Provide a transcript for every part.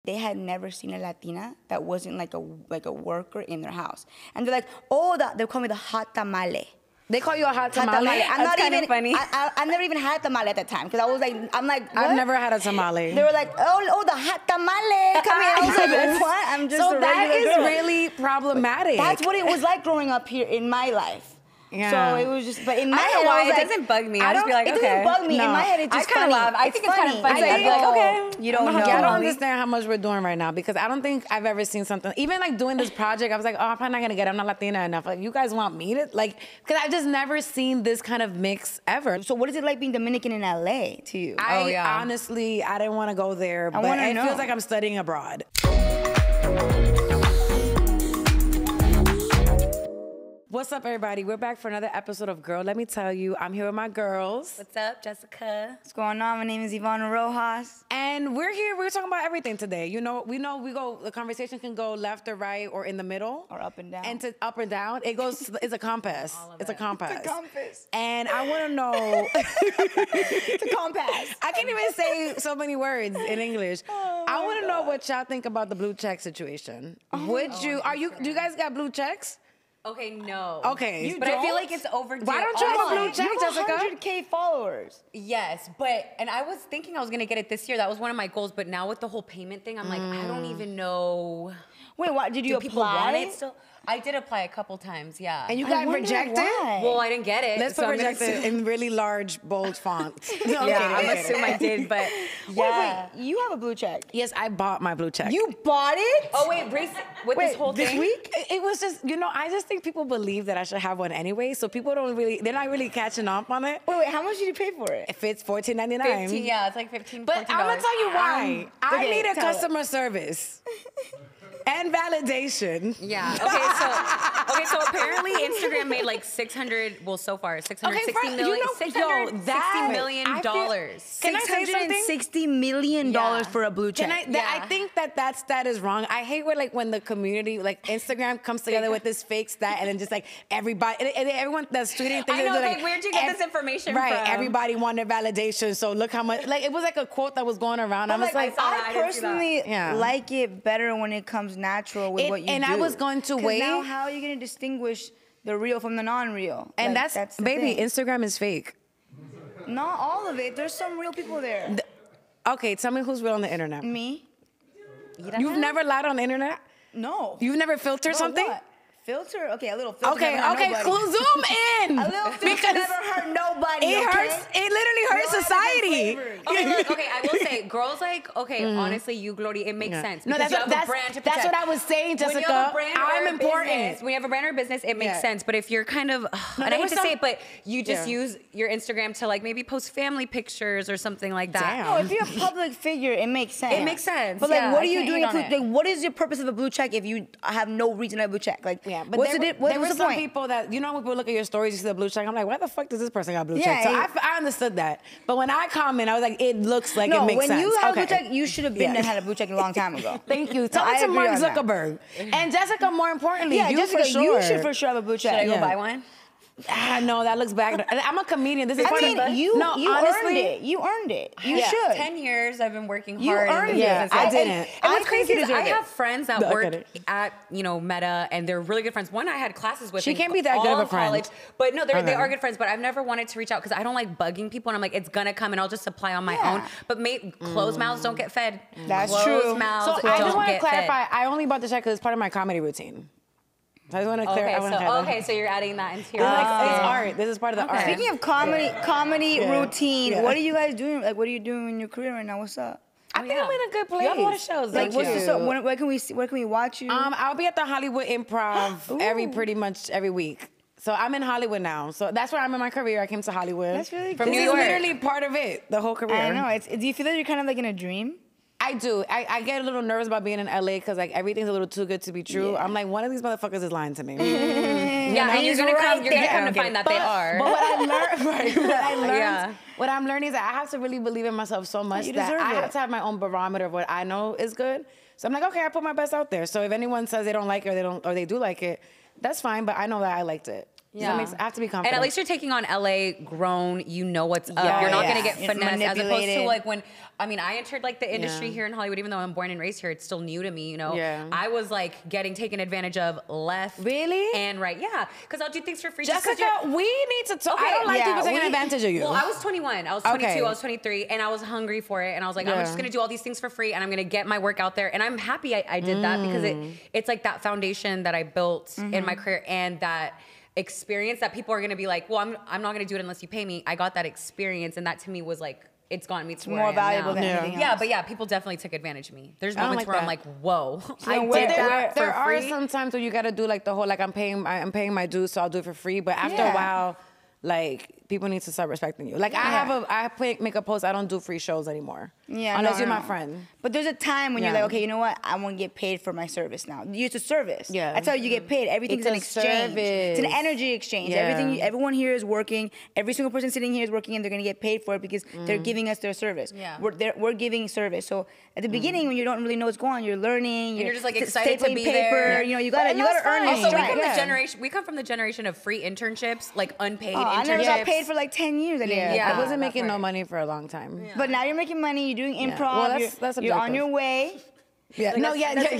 They had never seen a Latina that wasn't like a worker in their house. And they're like, oh, they call me the hot tamale. They call you a hot tamale? I'm That's not even funny. I never even had tamale at that time because I'm like, what? I've never had a tamale. They were like, oh, the hot tamale. Come here. I was like, what? I'm just so a that regular is girl. really problematic. That's what it was like growing up here in my life. Yeah. So it was just, but in my I head, don't know why I was it doesn't bug me. I just be like, it okay. doesn't bug me. No. In my head, it's just I kind funny. of laugh. I think it's kind of funny. I'd be like, okay, you don't know. I don't understand how much we're doing right now because I don't think I've ever seen something. Even like doing this project, I was like, oh, I'm probably not gonna get it. I'm not Latina enough. Like, you guys want me to like? Because I've just never seen this kind of mix ever. So what is it like being Dominican in LA to you? Honestly, I didn't want to go there, but it feels like I'm studying abroad. What's up, everybody? We're back for another episode of Girl, Let Me Tell You. I'm here with my girls. What's up, Jessica? What's going on? My name is Ivana Rojas. And we're here, we're talking about everything today. You know, the conversation can go left or right or in the middle. Or up and down. And to up or down, it's a compass. It's a compass. It's a compass. And I want to know. It's a compass. I can't even say so many words in English. I want to know what y'all think about the blue check situation. Do you guys got blue checks? Okay, no. Okay. But I feel like it's overdue. Why don't you have a blue check, You have Jessica? 100K followers. Yes, and I was thinking I was going to get it this year. That was one of my goals. But now with the whole payment thing, I'm like, I don't even know. Wait, what? Did you apply? People want it still? I did apply a couple times, yeah. And you got rejected? Why? Well, I didn't get it. Let's put rejected in really large, bold font. No, I'm assuming I did, but yeah. Wait, you have a blue check. Yes, I bought my blue check. You bought it? Oh, wait, this whole this thing? week? It was just, I just think people believe that I should have one anyway, so people they're not really catching up on it. Wait, how much did you pay for it? If it's $14.99. 15, yeah, it's like $15, But I'm gonna tell you why. I needed customer service. And validation. Yeah. Okay, so apparently Instagram made like 600. Well, so far, $660 million. $660 million. $660 million for a blue check. I think that stat is wrong. I hate when the community, like Instagram, comes together with this fake stat, and then just like everybody, and everyone that's tweeting things. I know, like, where'd you get this information from? Right. Everybody wanted validation, so look how much. Like, it was like a quote that was going around. I was like, I personally like it better when it comes natural with what you do. And I was going to wait. Now, how are you going to distinguish the real from the non-real? And that's baby, thing. Instagram is fake. Not all of it. There's some real people there. Okay, tell me who's real on the internet. Me. You've never lied on the internet? No. You've never filtered something? What? Filter? Okay, a little filter. Okay, cool. Zoom in. A little filter never hurt nobody. It hurts. It literally hurts society. Okay, I will say, girls honestly, you, Glory, it makes sense. No, that's what I was saying, Jessica. I'm important. When you have a brand or business, it makes sense. But if you're kind of, and I hate to say it, but you just use your Instagram to like maybe post family pictures or something like that. Damn. No, if you're a public figure, it makes sense. It makes sense. But like, what are you doing? Like, what is your purpose of a blue check if you have no reason to have a blue check? Like, yeah, but what's there were some people that, when people look at your stories, you see the blue check. I'm like, why the fuck does this person got a blue check? So I understood that. But when I comment, I was like, it looks like it makes sense. When you have a blue check, you should have been and had a blue check a long time ago. Thank you. Tell it to Mark Zuckerberg. And Jessica, more importantly, Jessica, you should for sure have a blue check. Should I go buy one? No, that looks bad. I'm a comedian. This is part of the... You earned it. You earned it. You should. 10 years I've been working hard. You earned it. I didn't. And what's crazy is I have friends that work at, Meta, and they're really good friends. One I had classes with. She can't be that good of a friend. But no, they are good friends, but I've never wanted to reach out because I don't like bugging people, and I'm like, it's gonna come, and I'll just apply on my own. But closed mouths don't get fed. That's true. Closed mouths So I just want to get clarify, fed. I only bought the check because it's part of my comedy routine. I just want to clarify. Okay, so you're adding that into your it's art. This is part of the art. Speaking of comedy routine, what are you guys doing? Like, what are you doing in your career right now? What's up? I think I'm in a good place. You have a lot of shows. Like, where can we watch you? I'll be at the Hollywood Improv pretty much every week. So I'm in Hollywood now. So that's where I'm in my career. I came to Hollywood. That's really cool. From New York. This is literally part of it, the whole career. I know. Do you feel that you're kind of like in a dream? I do. I get a little nervous about being in LA because like everything's a little too good to be true. Yeah. I'm like, one of these motherfuckers is lying to me. Yeah, and you're gonna come to find that they are. But what I learned, what I'm learning is that I have to really believe in myself so much that I have to have my own barometer of what I know is good. So I'm like, okay, I put my best out there. So if anyone says they don't like it or they do like it, that's fine. But I know that I liked it. Yeah. I have to be confident. And at least you're taking on LA grown, you know what's up. You're not going to get finessed as opposed to like when, I mean, I entered like the industry here in Hollywood, even though I'm born and raised here, it's still new to me, you know? Yeah. I was like getting taken advantage of left and right. Yeah. Because I'll do things for free. Jessica, we need to talk. I don't like people taking advantage of you. Well, I was 21. I was 22. I was 23. And I was hungry for it. And I was like, I'm just going to do all these things for free and I'm going to get my work out there. And I'm happy I did that because it's like that foundation that I built in my career and that experience that people are going to be like, well, I'm not going to do it unless you pay me. I got that experience and that to me was like, it's gotten me to where more I am valuable now. than anything else. Yeah, but yeah, people definitely took advantage of me. There's moments where I'm like, whoa, So I did that for there free. are some times where you got to do like the whole, like I'm paying my dues, so I'll do it for free. But after a while, like people need to start respecting you. Like I make a post, I don't do free shows anymore. Yeah, unless you're my friend. But there's a time when you're like, okay, you know what? I want to get paid for my service now. It's a service. Yeah, that's how you get paid. Everything's an exchange. It's an energy exchange. Everyone here is working. Every single person sitting here is working, and they're gonna get paid for it because they're giving us their service. Yeah, we're giving service. So at the beginning, when you don't really know what's going on, you're learning. You're just like excited to be paper. there. You know, you gotta earn your stripes. We come from the generation of free internships, like unpaid internships. I never got paid for like 10 years. I wasn't making no money for a long time. But now you're making money. You're doing improv. Well, you're on your way. Yeah. Like no. That's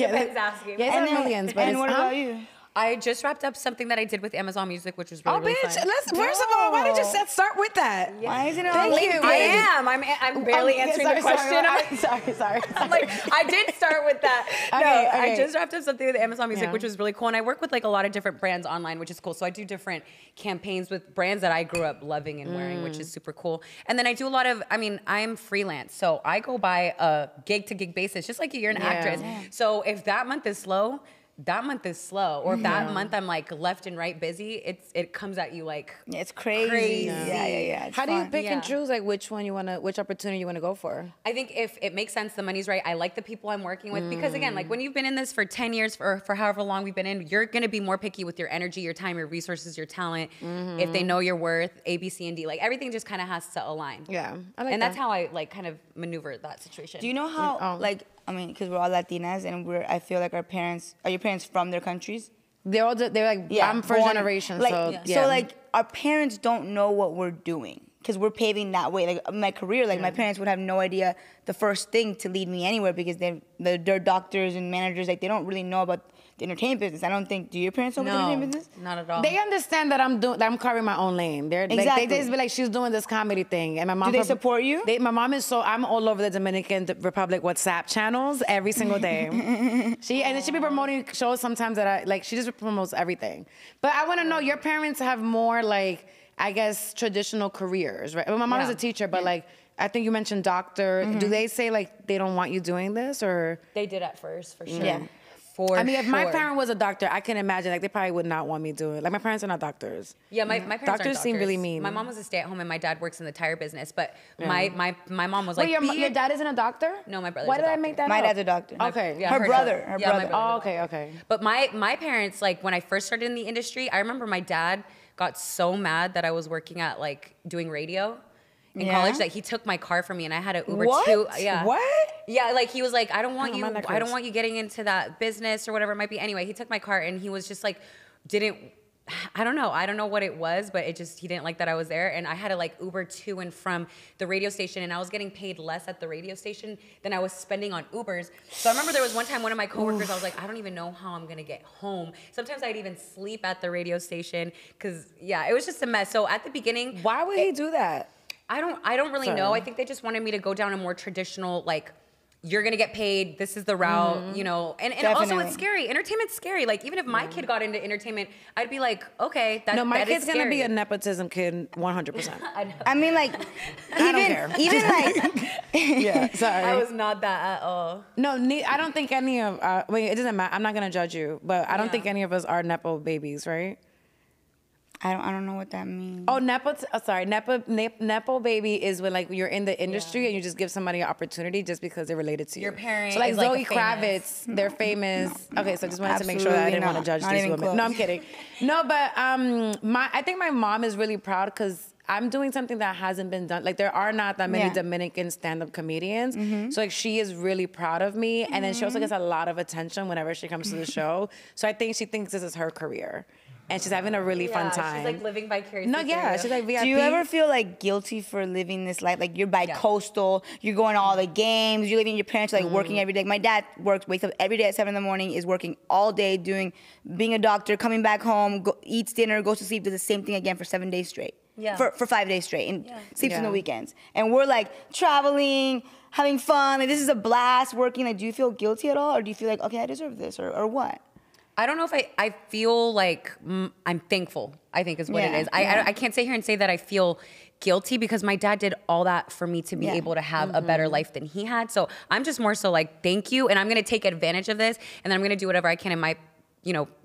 Yeah, it's millions. But and what about you? I just wrapped up something that I did with Amazon Music, which was really, really fun. First of all, why did you start with that? Why isn't it Thank on you. LinkedIn? I'm barely answering the question. Sorry. I'm like, I did start with that. I just wrapped up something with Amazon Music, which was really cool. And I work with like a lot of different brands online, which is cool. So I do different campaigns with brands that I grew up loving and wearing, which is super cool. And then I do a lot of, I'm freelance. So I go by a gig to gig basis, just like you're an actress. So if that month is slow, that month is slow. Or if that month I'm like left and right busy, it comes at you like it's crazy. Yeah. How do you pick and choose like which opportunity you want to go for? I think if it makes sense, the money's right. I like the people I'm working with because again, like when you've been in this for 10 years or for however long we've been in, you're going to be more picky with your energy, your time, your resources, your talent. If they know your worth, A, B, C, and D, like everything just kind of has to align. Yeah, and that's how I like kind of maneuver that situation. Do you know how because we're all Latinas and are your parents from their countries? They're like, I'm first generation. So like our parents don't know what we're doing because we're paving that way. Like my career, my parents would have no idea the first thing to lead me anywhere because they're doctors and managers. Like they don't really know about the entertainment business. I don't think. Do your parents know about the entertainment business? Not at all. They understand that I'm carving my own lane. They just be like, she's doing this comedy thing, and my mom. Do they support you? My mom is I'm all over the Dominican Republic WhatsApp channels every single day. She be promoting shows sometimes that she just promotes everything. But I want to know, your parents have more like, I guess, traditional careers, right? Well, my mom is a teacher, but like, I think you mentioned doctor. Do they say like they don't want you doing this, or? They did at first, for sure. Yeah. If my parent was a doctor, I can imagine like they probably would not want me doing it. Like my parents are not doctors. Yeah, my parents doctors seem really mean. My mom was a stay-at-home and my dad works in the tire business. But my mom was like, your dad isn't a doctor? No, my brother. Why did I make that My up? dad's a doctor. Okay. Yeah, her brother. Her brother. Oh, okay. But my parents, like when I first started in the industry, I remember my dad got so mad that I was working at like doing radio in college that he took my car from me and I had to Uber to What? Yeah, like he was like, I don't want you getting into that business or whatever it might be. Anyway, he took my car and he was just like, I don't know what it was, but he didn't like that I was there. And I had to like Uber to and from the radio station and I was getting paid less at the radio station than I was spending on Ubers. So I remember there was one time one of my coworkers, I was like, I don't even know how I'm gonna get home. Sometimes I'd even sleep at the radio station because it was just a mess. So at the beginning. Why would he do that? I don't really know. I think they just wanted me to go down a more traditional, like, you're gonna get paid, this is the route, you know. And also it's scary. Entertainment's scary. Like even if my kid got into entertainment, I'd be like, okay, my kid's scary. gonna be a nepotism kid 100%. I mean like I don't care. Even like sorry. I was not that at all. No, I don't think any of it doesn't matter. I'm not gonna judge you, but I don't think any of us are nepo babies, right? I don't know what that means. Oh, nepo baby is when like you're in the industry and you just give somebody an opportunity just because they're related to you. Your parents, so like is Zoe like Kravitz, they're famous. No, okay, so I just wanted to make sure that I didn't want to judge these women. Close. No, I'm kidding. No, but I think my mom is really proud because I'm doing something that hasn't been done. Like there are not that many Dominican stand-up comedians. So like she is really proud of me. And then she also gets a lot of attention whenever she comes to the show. So I think she thinks this is her career. and she's having a really fun time. She's like living vicariously. No, yeah, she's like VIP. Do you ever feel like guilty for living this life? Like you're bi-coastal, you're going to all the games, you're leaving your parents like working every day. My dad wakes up every day at 7 in the morning, is working all day being a doctor, coming back home, eats dinner, goes to sleep, does the same thing again for 7 days straight. Yeah. For 5 days straight and sleeps on the weekends. And we're like traveling, having fun. Like this is a blast working. Like, do you feel guilty at all? Or do you feel like, okay, I deserve this or what? I don't know if I feel like I'm thankful, I think is what it is. I can't sit here and say that I feel guilty because my dad did all that for me to be able to have a better life than he had. So I'm just more so like, thank you. And I'm going to take advantage of this. And then I'm going to do whatever I can in my,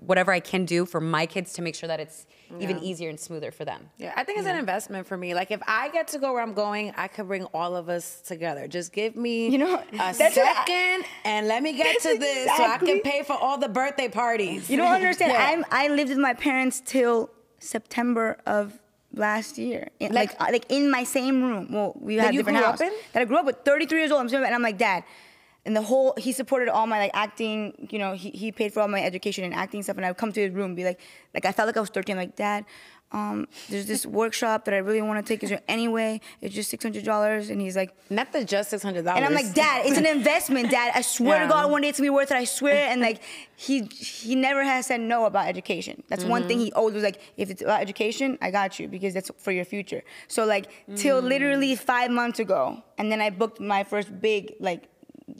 whatever I can do for my kids to make sure that it's even easier and smoother for them. Yeah, I think it's an investment for me. Like if I get to go where I'm going, I could bring all of us together. Just give me a second and let me get to this so I can pay for all the birthday parties. You don't understand. I lived with my parents till September of last year. Like in my same room. Well, we had a different house. That I grew up with, 33 years old. And I'm like, Dad. And he supported all my like acting, he paid for all my education and acting stuff. And I would come to his room and be like I felt like I was 13. I'm like, Dad, there's this workshop that I really want to take. Is there any way? It's just $600. And he's like, not the just $600. And I'm like, Dad, it's an investment, Dad. I swear to God, one day it's gonna be worth it. I swear. And like, he never has said no about education. That's one thing he always was like, if it's about education, I got you because that's for your future. So like, till literally 5 months ago, and then I booked my first big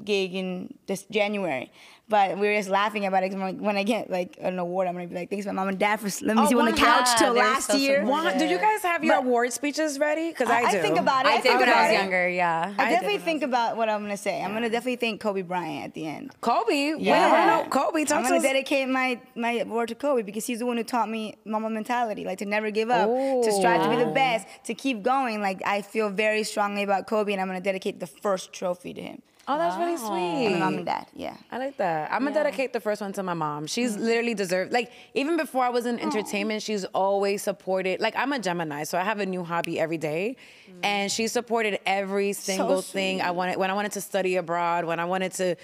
gig in this January, but we were just laughing about it. Like, when I get like an award, I'm gonna be like, thanks to my mom and dad for letting me sit on the couch till last year. Do you guys have your award speeches ready? Because I do. I think about it. I did when I was younger. Yeah, I definitely think about what I'm gonna say. I'm gonna definitely thank Kobe Bryant at the end. Kobe, yeah, Kobe. I'm gonna dedicate my award to Kobe because he's the one who taught me mama mentality, like to never give up, to strive to be the best, to keep going. Like I feel very strongly about Kobe, and I'm gonna dedicate the first trophy to him. Oh, that's really sweet. My mom and dad, I like that. I'm gonna dedicate the first one to my mom. She's literally deserved, like, even before I was in entertainment, she's always supported, like, I'm a Gemini, so I have a new hobby every day. And she supported every single thing I wanted. When I wanted to study abroad, when I wanted to,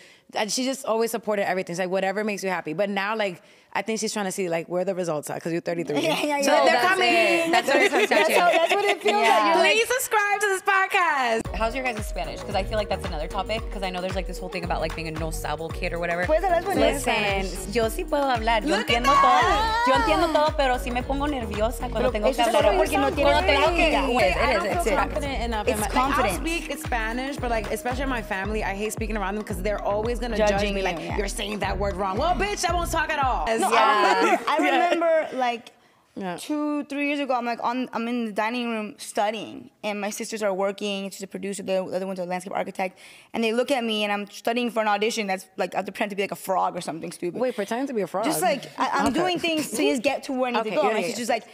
she just always supported everything. She's like, whatever makes you happy. But now, like, I think she's trying to see like where the results are because you're 33. Yeah. So they're coming. That's what it comes down to. That's what it feels like. Please subscribe to this podcast. How's your guys' Spanish? Because I feel like that's another topic. Because I know there's like this whole thing about like being a no Sabo kid or whatever. Listen, yo sí puedo hablar. Yo entiendo todo. Yo entiendo todo, pero sí me pongo nerviosa cuando tengo que hablar. Porque no tiene I don't feel confident enough. It's confidence. I'll speak Spanish, but like especially in my family, I hate speaking around them because they're always gonna judge me. Like you're saying that word wrong. Well, bitch, I won't talk at all. I remember like 2-3 years ago, I'm in the dining room studying, and my sisters are working. She's a producer, the other one's a landscape architect, and they look at me, and I'm studying for an audition that's like I have to pretend to be like a frog or something stupid. Wait, pretend to be a frog? Just like I'm doing things to just get to where I need to go. And she's just like,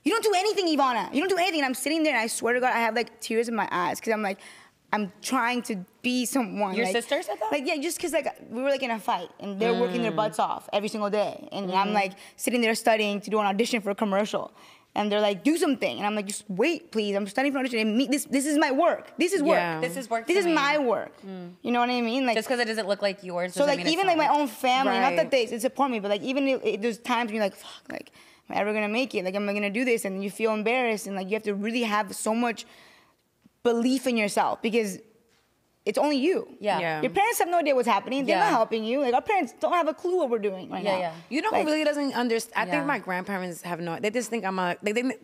you don't do anything, Ivana. You don't do anything. And I'm sitting there, and I swear to God, I have like tears in my eyes because I'm like, I'm trying to be someone. Your sister said that? Like, yeah, just because like we were like in a fight and they're working their butts off every single day. And I'm like sitting there studying to do an audition for a commercial. And they're like, do something. And I'm like, just wait, please. I'm studying for an audition. And this is my work. This is work. Yeah. This is work. This is my work. You know what I mean? Like, just because it doesn't look like yours. So like mean even like my work. own family, not that they support me, but like even there's times when you're like, fuck, like, am I ever gonna make it? Like, am I gonna do this? And you feel embarrassed, and like you have to really have so much belief in yourself because it's only you. Yeah. Your parents have no idea what's happening. They're not helping you. Like our parents don't have a clue what we're doing right now. Yeah. You know who really doesn't understand? I think my grandparents have no. They just think I'm a.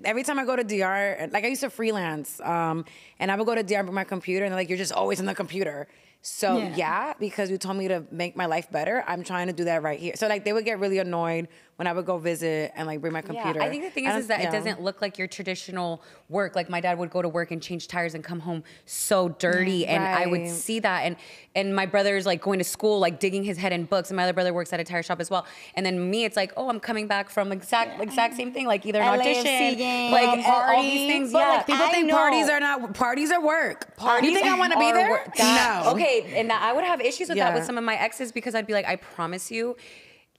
Every time I go to DR, like I used to freelance, and I would go to DR with my computer, and they're like, you're just always on the computer. So because you told me to make my life better, I'm trying to do that right here. So like they would get really annoyed when I would go visit and like bring my computer. Yeah, I think the thing is that it doesn't look like your traditional work. Like my dad would go to work and change tires and come home so dirty, and I would see that. And my brother's like going to school, like digging his head in books, and my other brother works at a tire shop as well. And then me, it's like, oh, I'm coming back from exact same thing, like either an audition, game, like all these things. But like, people think parties are work. You think I want to be there? No. Okay, and I would have issues with that with some of my exes because I'd be like, I promise you.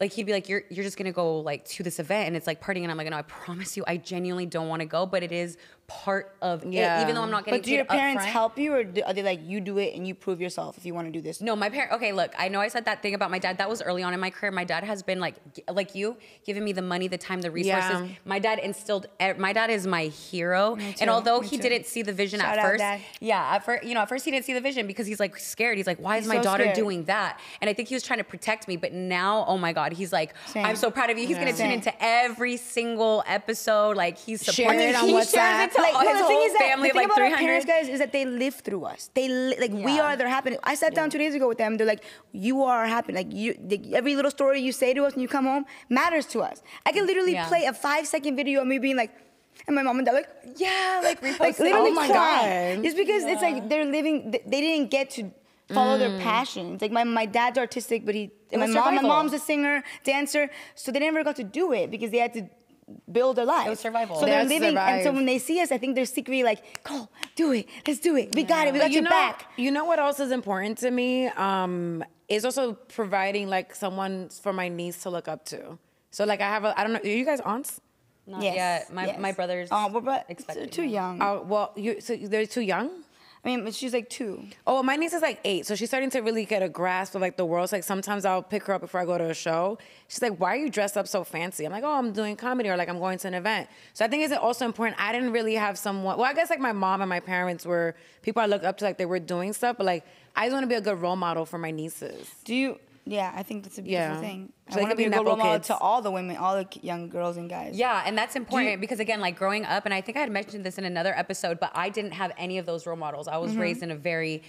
Like he'd be like, you're just gonna go like to this event and it's like partying, and I'm like, no, I promise you, I genuinely don't want to go, but it is part of it, even though I'm not getting But do your parents upfront. help you, or are they like, you do it and you prove yourself if you want to do this? No, my parent. Okay, look, I know I said that thing about my dad. That was early on in my career. My dad has been like you, giving me the money, the time, the resources. Yeah. My dad instilled. My dad is my hero. And although he didn't see the vision Shout at out, first, Dad. at first he didn't see the vision because he's like scared. He's like, why is my so daughter scared. doing that? And I think he was trying to protect me. But now, oh my God, he's like, Same. I'm so proud of you. He's gonna tune Same. into every single episode. Like he's Share supporting. it on He WhatsApp. shares it to Like, his the thing whole is that family the of thing like about 300. our parents, guys, is that they live through us. We Yeah. are their happiness. I sat down 2 days ago with them. They're like, you are our happiness. Like every little story you say to us when you come home matters to us. I can literally play a 5-second video of me being like, and my mom and dad like, repost like it. literally Oh my crying. God. Just because it's like they're living. They didn't get to follow their passions. Like my dad's artistic, but my was survival. mom's a singer, dancer, so they never got to do it because they had to build their life. It was survival. So They they're had to living, and so survive. when they see us, I think they're secretly like, "Go, do it, let's do it. We got it. We got you your know, back." You know what else is important to me? Is also providing like someone for my niece to look up to. So like I don't know, are you guys aunts? Not Yes, yet. My yes. brother's but expecting. too young. Oh, well, so they're too young? I mean, but she's like 2. Oh, my niece is like 8, so she's starting to really get a grasp of like the world. So, like sometimes I'll pick her up before I go to a show. She's like, "Why are you dressed up so fancy?" I'm like, "Oh, I'm doing comedy," or like I'm going to an event. So I think it's also important. I didn't really have someone. Well, I guess like my mom and my parents were people I looked up to, like they were doing stuff. But like I just want to be a good role model for my nieces. Do you? Yeah, I think that's a beautiful Yeah. thing. So I they want to could be be a good Nepo role model kids. to all the women, all the young girls and guys. Yeah, and that's important because again, like growing up, and I think I had mentioned this in another episode, but I didn't have any of those role models. I was raised in a very,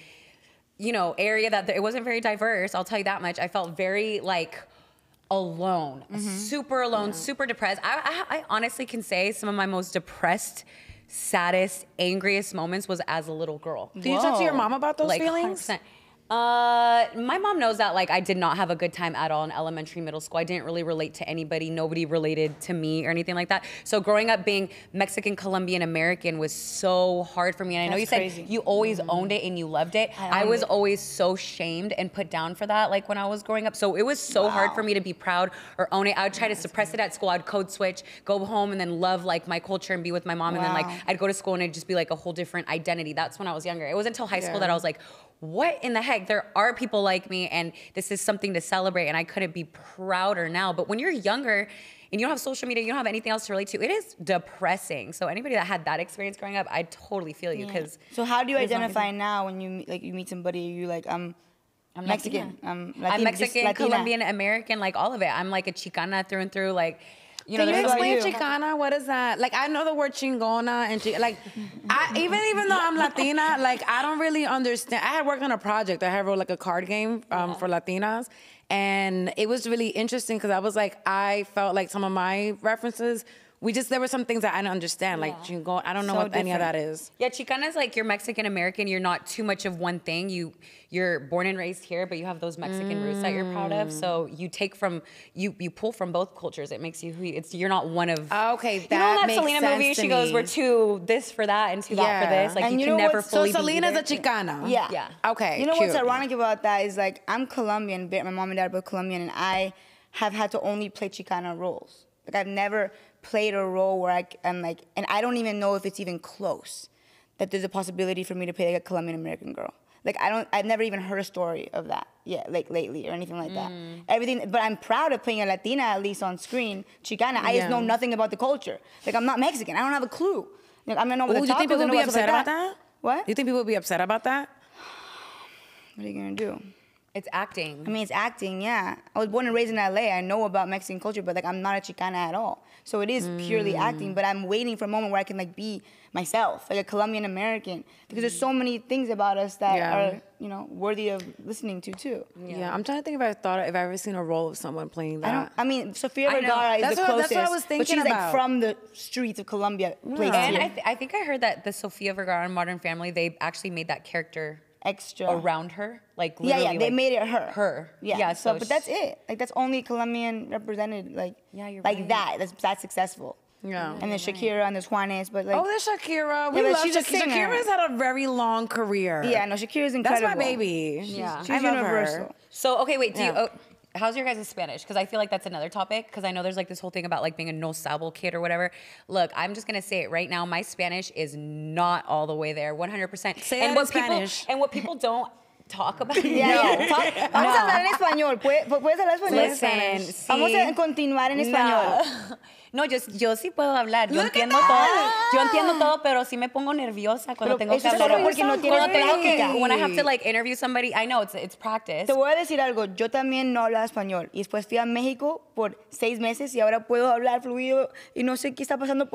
area that it wasn't very diverse. I'll tell you that much. I felt very like alone, super alone, super depressed. I honestly can say some of my most depressed, saddest, angriest moments was as a little girl. Do you talk to your mom about those Like feelings? 100%. My mom knows that like I did not have a good time at all in elementary, middle school. I didn't really relate to anybody. Nobody related to me or anything like that. So growing up being Mexican, Colombian, American was so hard for me. And I know you That's said crazy. you always owned it and you loved it. I was always so shamed and put down for that like when I was growing up. So it was so hard for me to be proud or own it. I would try to suppress it at school. I'd code switch, go home and then love like my culture and be with my mom. And then like I'd go to school and it'd just be like a whole different identity. That's when I was younger. It wasn't until high school that I was like, what in the heck? There are people like me and this is something to celebrate and I couldn't be prouder now. But when you're younger and you don't have social media, you don't have anything else to relate to, it is depressing. So anybody that had that experience growing up, I totally feel you because So how do you identify now when you meet somebody? You like I'm Mexican. I'm Latina, Mexican, just Latina. Colombian, American, like all of it. I'm like a Chicana through and through, like, Can you there's explain like you. Chicana? What is that? Like, I know the word chingona and like, even though I'm Latina, like, I don't really understand. I had worked on a project. I had wrote like a card game for Latinas, and it was really interesting because I was like, I felt like some of my references. There were some things that I didn't understand, like chingon. I don't know So what any of different. that is. Yeah, Chicana is like you're Mexican American. You're not too much of one thing. You're born and raised here, but you have those Mexican roots that you're proud of. So you take from you pull from both cultures. It makes you who you're not one of. Okay, You know that makes Selena sense movie? to She goes, me. "We're too this for that and too that for this." Like And you you can know never what's- fully. So be Selena's a either. Chicana. Yeah. Yeah. Okay. You know cute. what's ironic about that is like I'm Colombian, but my mom and dad are both Colombian, and I have had to only play Chicana roles. Like I've never played a role where I'm like, and I don't even know if it's even close that there's a possibility for me to play like a Colombian American girl. Like I've never even heard a story of that yet, like lately or anything like that. Everything, but I'm proud of playing a Latina at least on screen, Chicana. I just know nothing about the culture. Like I'm not Mexican. I don't have a clue. Like I know what Ooh, the you think tacos people and would be all stuff upset like about that? What? You think people would be upset about that? What are you gonna do? It's acting. I mean, it's acting, yeah. I was born and raised in LA. I know about Mexican culture, but like I'm not a Chicana at all. So it is purely acting, but I'm waiting for a moment where I can like be myself, like a Colombian American, because there's so many things about us that are, worthy of listening to too. Yeah, I'm trying to think if I've ever seen a role of someone playing that. I mean, Sofia I know. Vergara is That's the what- closest, that's what I was but thinking she's like about. from the streets of Colombia, placed And here. I think I heard that the Sofia Vergara in Modern Family, they actually made that character Extra. around her, like Yeah, literally, they like, made it her. Her. Yeah, so but sh- that's it. Like that's only Colombian represented, like you're like right. that. That's successful. Yeah. And then Shakira and there's Juanes, but like Oh, there's Shakira. We but love she's a Shakira. singer. Shakira's had a very long career. yeah, no, Shakira's That's incredible. my baby. Yeah. She's I love universal. her. So okay, wait. Do Yeah. how's your guys' Spanish? Because I feel like that's another topic. Because I know there's like this whole thing about like being a no Sabo kid or whatever. Look, I'm just gonna say it right now. My Spanish is not all the way there, 100%. Say that in Spanish. And what people don't talk about. Vamos a hablar en español. ¿Puedes hablar español? Listen, sí. Vamos a continuar en español. No, yo sí puedo hablar. Yo entiendo todo. Yo entiendo todo, pero sí me pongo nerviosa cuando tengo que hablar. Porque no tienes práctica. When I have to like interview somebody, I know it's practice. Te voy a decir algo. Yo también no hablaba español. Y después fui a México por 6 meses y ahora puedo hablar fluido y no sé qué está pasando.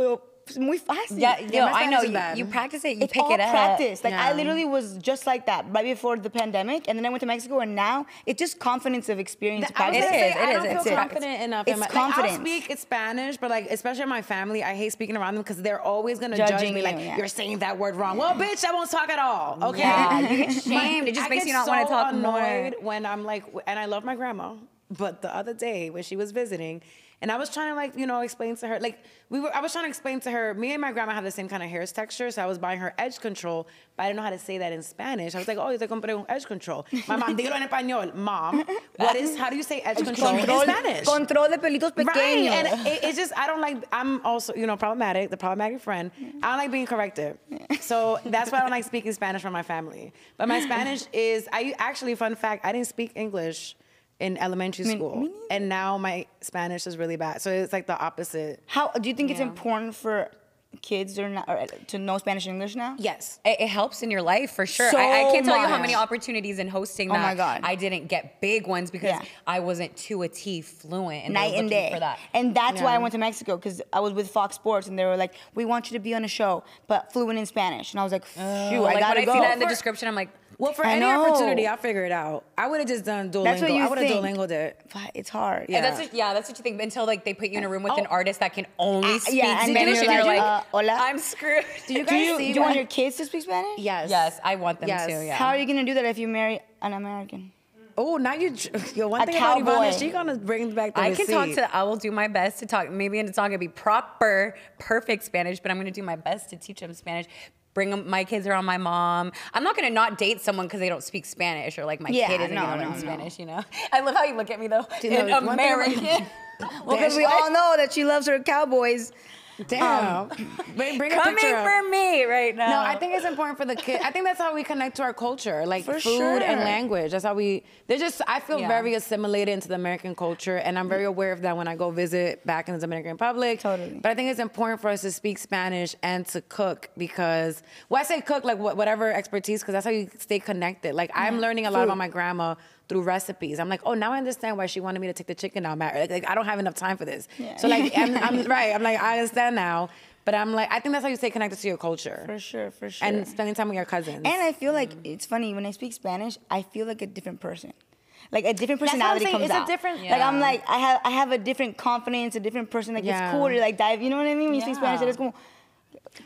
It's muy fácil. Yeah, I know. You practice it, you pick it up. It's all practice. Like, I literally was just like that right before the pandemic, and then I went to Mexico, and now it's just confidence of experience. I don't feel confident confident enough. It's confidence. I'll speak Spanish, but like, especially in my family, I hate speaking around them because they're always going to judge me. Like, you're saying that word wrong. Well, bitch, I won't talk at all. Okay? Yeah, you get shamed. It just makes you not want to talk more. I get so annoyed when I'm like, and I love my grandma, but the other day when she was visiting, and I was trying to like, explain to her, like I was trying to explain to her, me and my grandma have the same kind of hair texture, so I was buying her edge control, but I didn't know how to say that in Spanish. I was like, yo te compré un edge control. My mom, dígalo en español. Mom, how do you say edge control in Spanish? Control de pelitos pequeños. Right, and it's just, I don't like, I'm also, problematic, the problematic friend. I don't like being corrected. So that's why I don't like speaking Spanish from my family. But my Spanish is, fun fact, I didn't speak English in elementary school, and now my Spanish is really bad. So it's like the opposite. How do you think it's important for kids or to know Spanish and English now? Yes, it helps in your life for sure. So I can't tell you how much. many opportunities in hosting that my God. I didn't get big ones because I wasn't to a T fluent and night and day for that. And that's why I went to Mexico, because I was with Fox Sports and they were like, we want you to be on a show but fluent in Spanish, and I was like, shoot, I gotta go. When I see that in the description, I'm like, well, for any opportunity, I'll figure it out. I would have just done Duolingo. That's what you I would have think. Duolingo'd it. It's hard. Yeah, that's what you think until like they put you in a room with an artist that can only speak and Spanish, and you're like, hola. I'm screwed. Do you want your kids to speak Spanish? Yes, I want them to. Yeah. How are you gonna do that if you marry an American? Oh, now one thing cowboy. about Ivana, she's gonna bring back the receipt. I will do my best to talk. Maybe it's not gonna be proper, perfect Spanish, but I'm gonna do my best to teach them Spanish. Bring them, my kids around my mom. I'm not gonna not date someone because they don't speak Spanish, or like my kid isn't gonna learn Spanish. I love how you look at me though. An American. Well, because we all know that she loves her cowboys. Damn. Bring a picture Coming for me right now. No, I think it's important for the kid. I think that's how we connect to our culture, like for food and language. That's how I feel very assimilated into the American culture, and I'm very aware of that when I go visit back in the Dominican Republic. Totally. But I think it's important for us to speak Spanish and to cook because, I say cook, like whatever expertise, because that's how you stay connected. Like I'm learning a lot about my grandma through recipes. I'm like, oh, now I understand why she wanted me to take the chicken out. Like I don't have enough time for this. Yeah. So like, I'm right. I'm like, I understand now. But I'm like, I think that's how you stay connected to your culture. For sure. And spending time with your cousins. And I feel like, it's funny, when I speak Spanish, I feel like a different person. Like a different personality comes out. It's a different. Like I'm like, I have a different confidence, a different person. Like it's cool to like dive, you know what I mean? When you speak Spanish, it's como,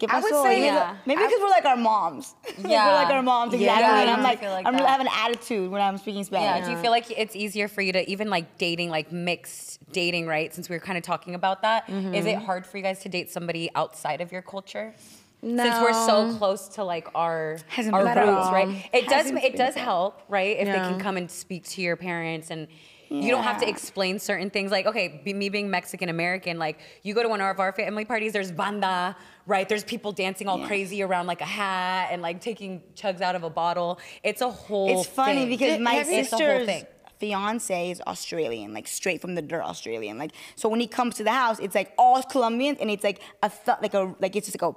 I would say, maybe because we're like our moms. Yeah. We're like our moms, exactly. Yeah, and I'm like, I have an attitude when I'm speaking Spanish. Yeah. Do you feel like it's easier for you to even like dating, like mixed dating, right? Since we were kind of talking about that, is it hard for you guys to date somebody outside of your culture? No. Since we're so close to like our roots, right? It does help, right? If they can come and speak to your parents and. You don't have to explain certain things. Like, okay, me being Mexican American, like you go to one of our family parties, there's banda, right? There's people dancing all crazy around like a hat and like taking chugs out of a bottle. It's a whole It's funny because my sister's fiance is Australian, like straight from the dirt Australian. Like, so when he comes to the house, it's like all Colombian, and it's like it's just like a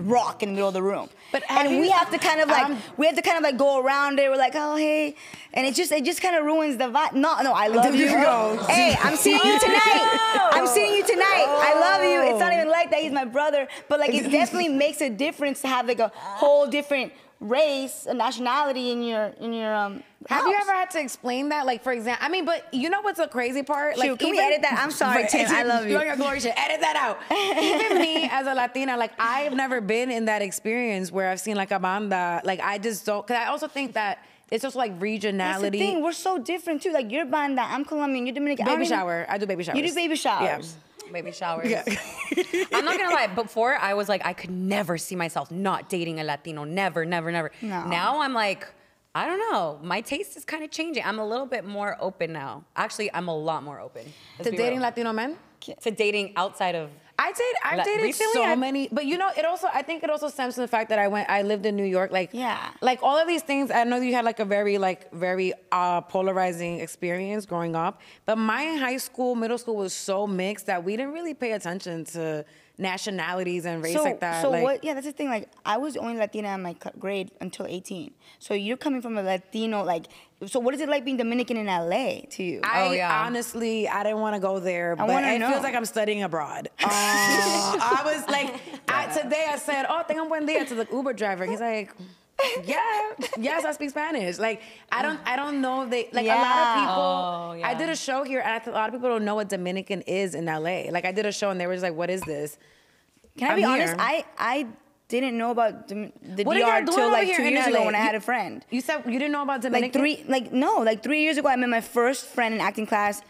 rock in the middle of the room. And we have to kind of like go around it. We're like, oh hey, and it just kind of ruins the vibe. No, I love you. Hey, I'm seeing you tonight. I'm seeing you tonight. I love you. It's not even like that. He's my brother, but like it definitely makes a difference to have like a whole different race, a nationality in your Have house. you ever had to explain that? Like, for example, I mean, but you know what's the crazy part? Like, can we edit that? I'm sorry, Tim. I love you. You're on your glory shit. Edit that out. Even me as a Latina, like, I've never been in that experience where I've seen like a banda. Like, I just don't. Because I also think that it's just like regionality. That's the thing. We're so different too. Like, you're banda. I'm Colombian. You're Dominican. Baby shower. I do baby showers. You do baby showers. Yeah. Baby showers. Yeah. I'm not gonna lie. Before I was like, I could never see myself not dating a Latino. Never. No. Now I'm like, I don't know. My taste is kind of changing. I'm a little bit more open now. Actually, I'm a lot more open. To dating Latino men? To dating outside of... I've dated recently, so many, but I think it also stems from the fact that I lived in New York, like all of these things. I know you had like a very polarizing experience growing up, but my high school, middle school was so mixed that we didn't really pay attention to nationalities and race like that. So what? Yeah, that's the thing. Like, I was the only Latina in my grade until 18. So you're coming from a Latino, like. So what is it like being Dominican in LA to you? Honestly, I didn't want to go there, but it feels like I'm studying abroad. I was like, today I said, "Oh, tengo un buen día" to the Uber driver. He's like, yes, I speak Spanish. Like, I don't know if they, like, a lot of people, I did a show here, and a lot of people don't know what Dominican is in LA. Like, I did a show, and they were just like, what is this? Can I be honest? I didn't know about the DR until like 2 years ago when I had a friend. You said you didn't know about Dominican? Like 3 years ago, I met my first friend in acting class.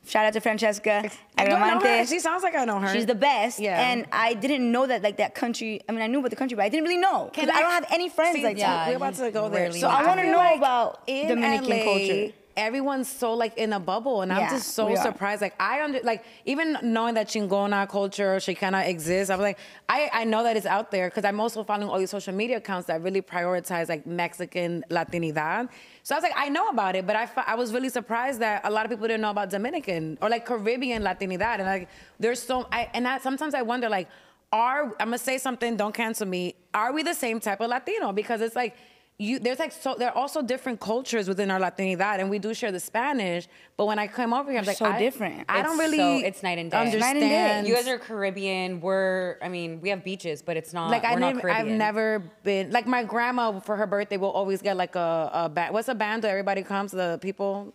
Shout out to Francesca. I don't know her. She sounds like I know her. She's the best. Yeah. And I didn't know that, like, that country. I mean, I knew about the country, but I didn't really know. Because I don't have any friends like that. We're about to go there. So I want to know about Dominican culture. Everyone's so like in a bubble, and I'm just so surprised. Like even knowing that Chingona culture, Chicana exists, I was like, I know that it's out there because I'm also following all these social media accounts that really prioritize like Mexican Latinidad. So I was like, I know about it, but I was really surprised that a lot of people didn't know about Dominican or like Caribbean Latinidad, and like there's sometimes I wonder like, I'm gonna say something, don't cancel me. Are we the same type of Latino? Because it's like. There are also different cultures within our Latinidad, and we do share the Spanish. But when I come over here, I'm like, different. I don't really. It's night and day. Understand. You guys are Caribbean. We have beaches, but it's not. Like we're not Caribbean. I've never been. Like my grandma for her birthday will always get like a band. What's a band that everybody comes? The people.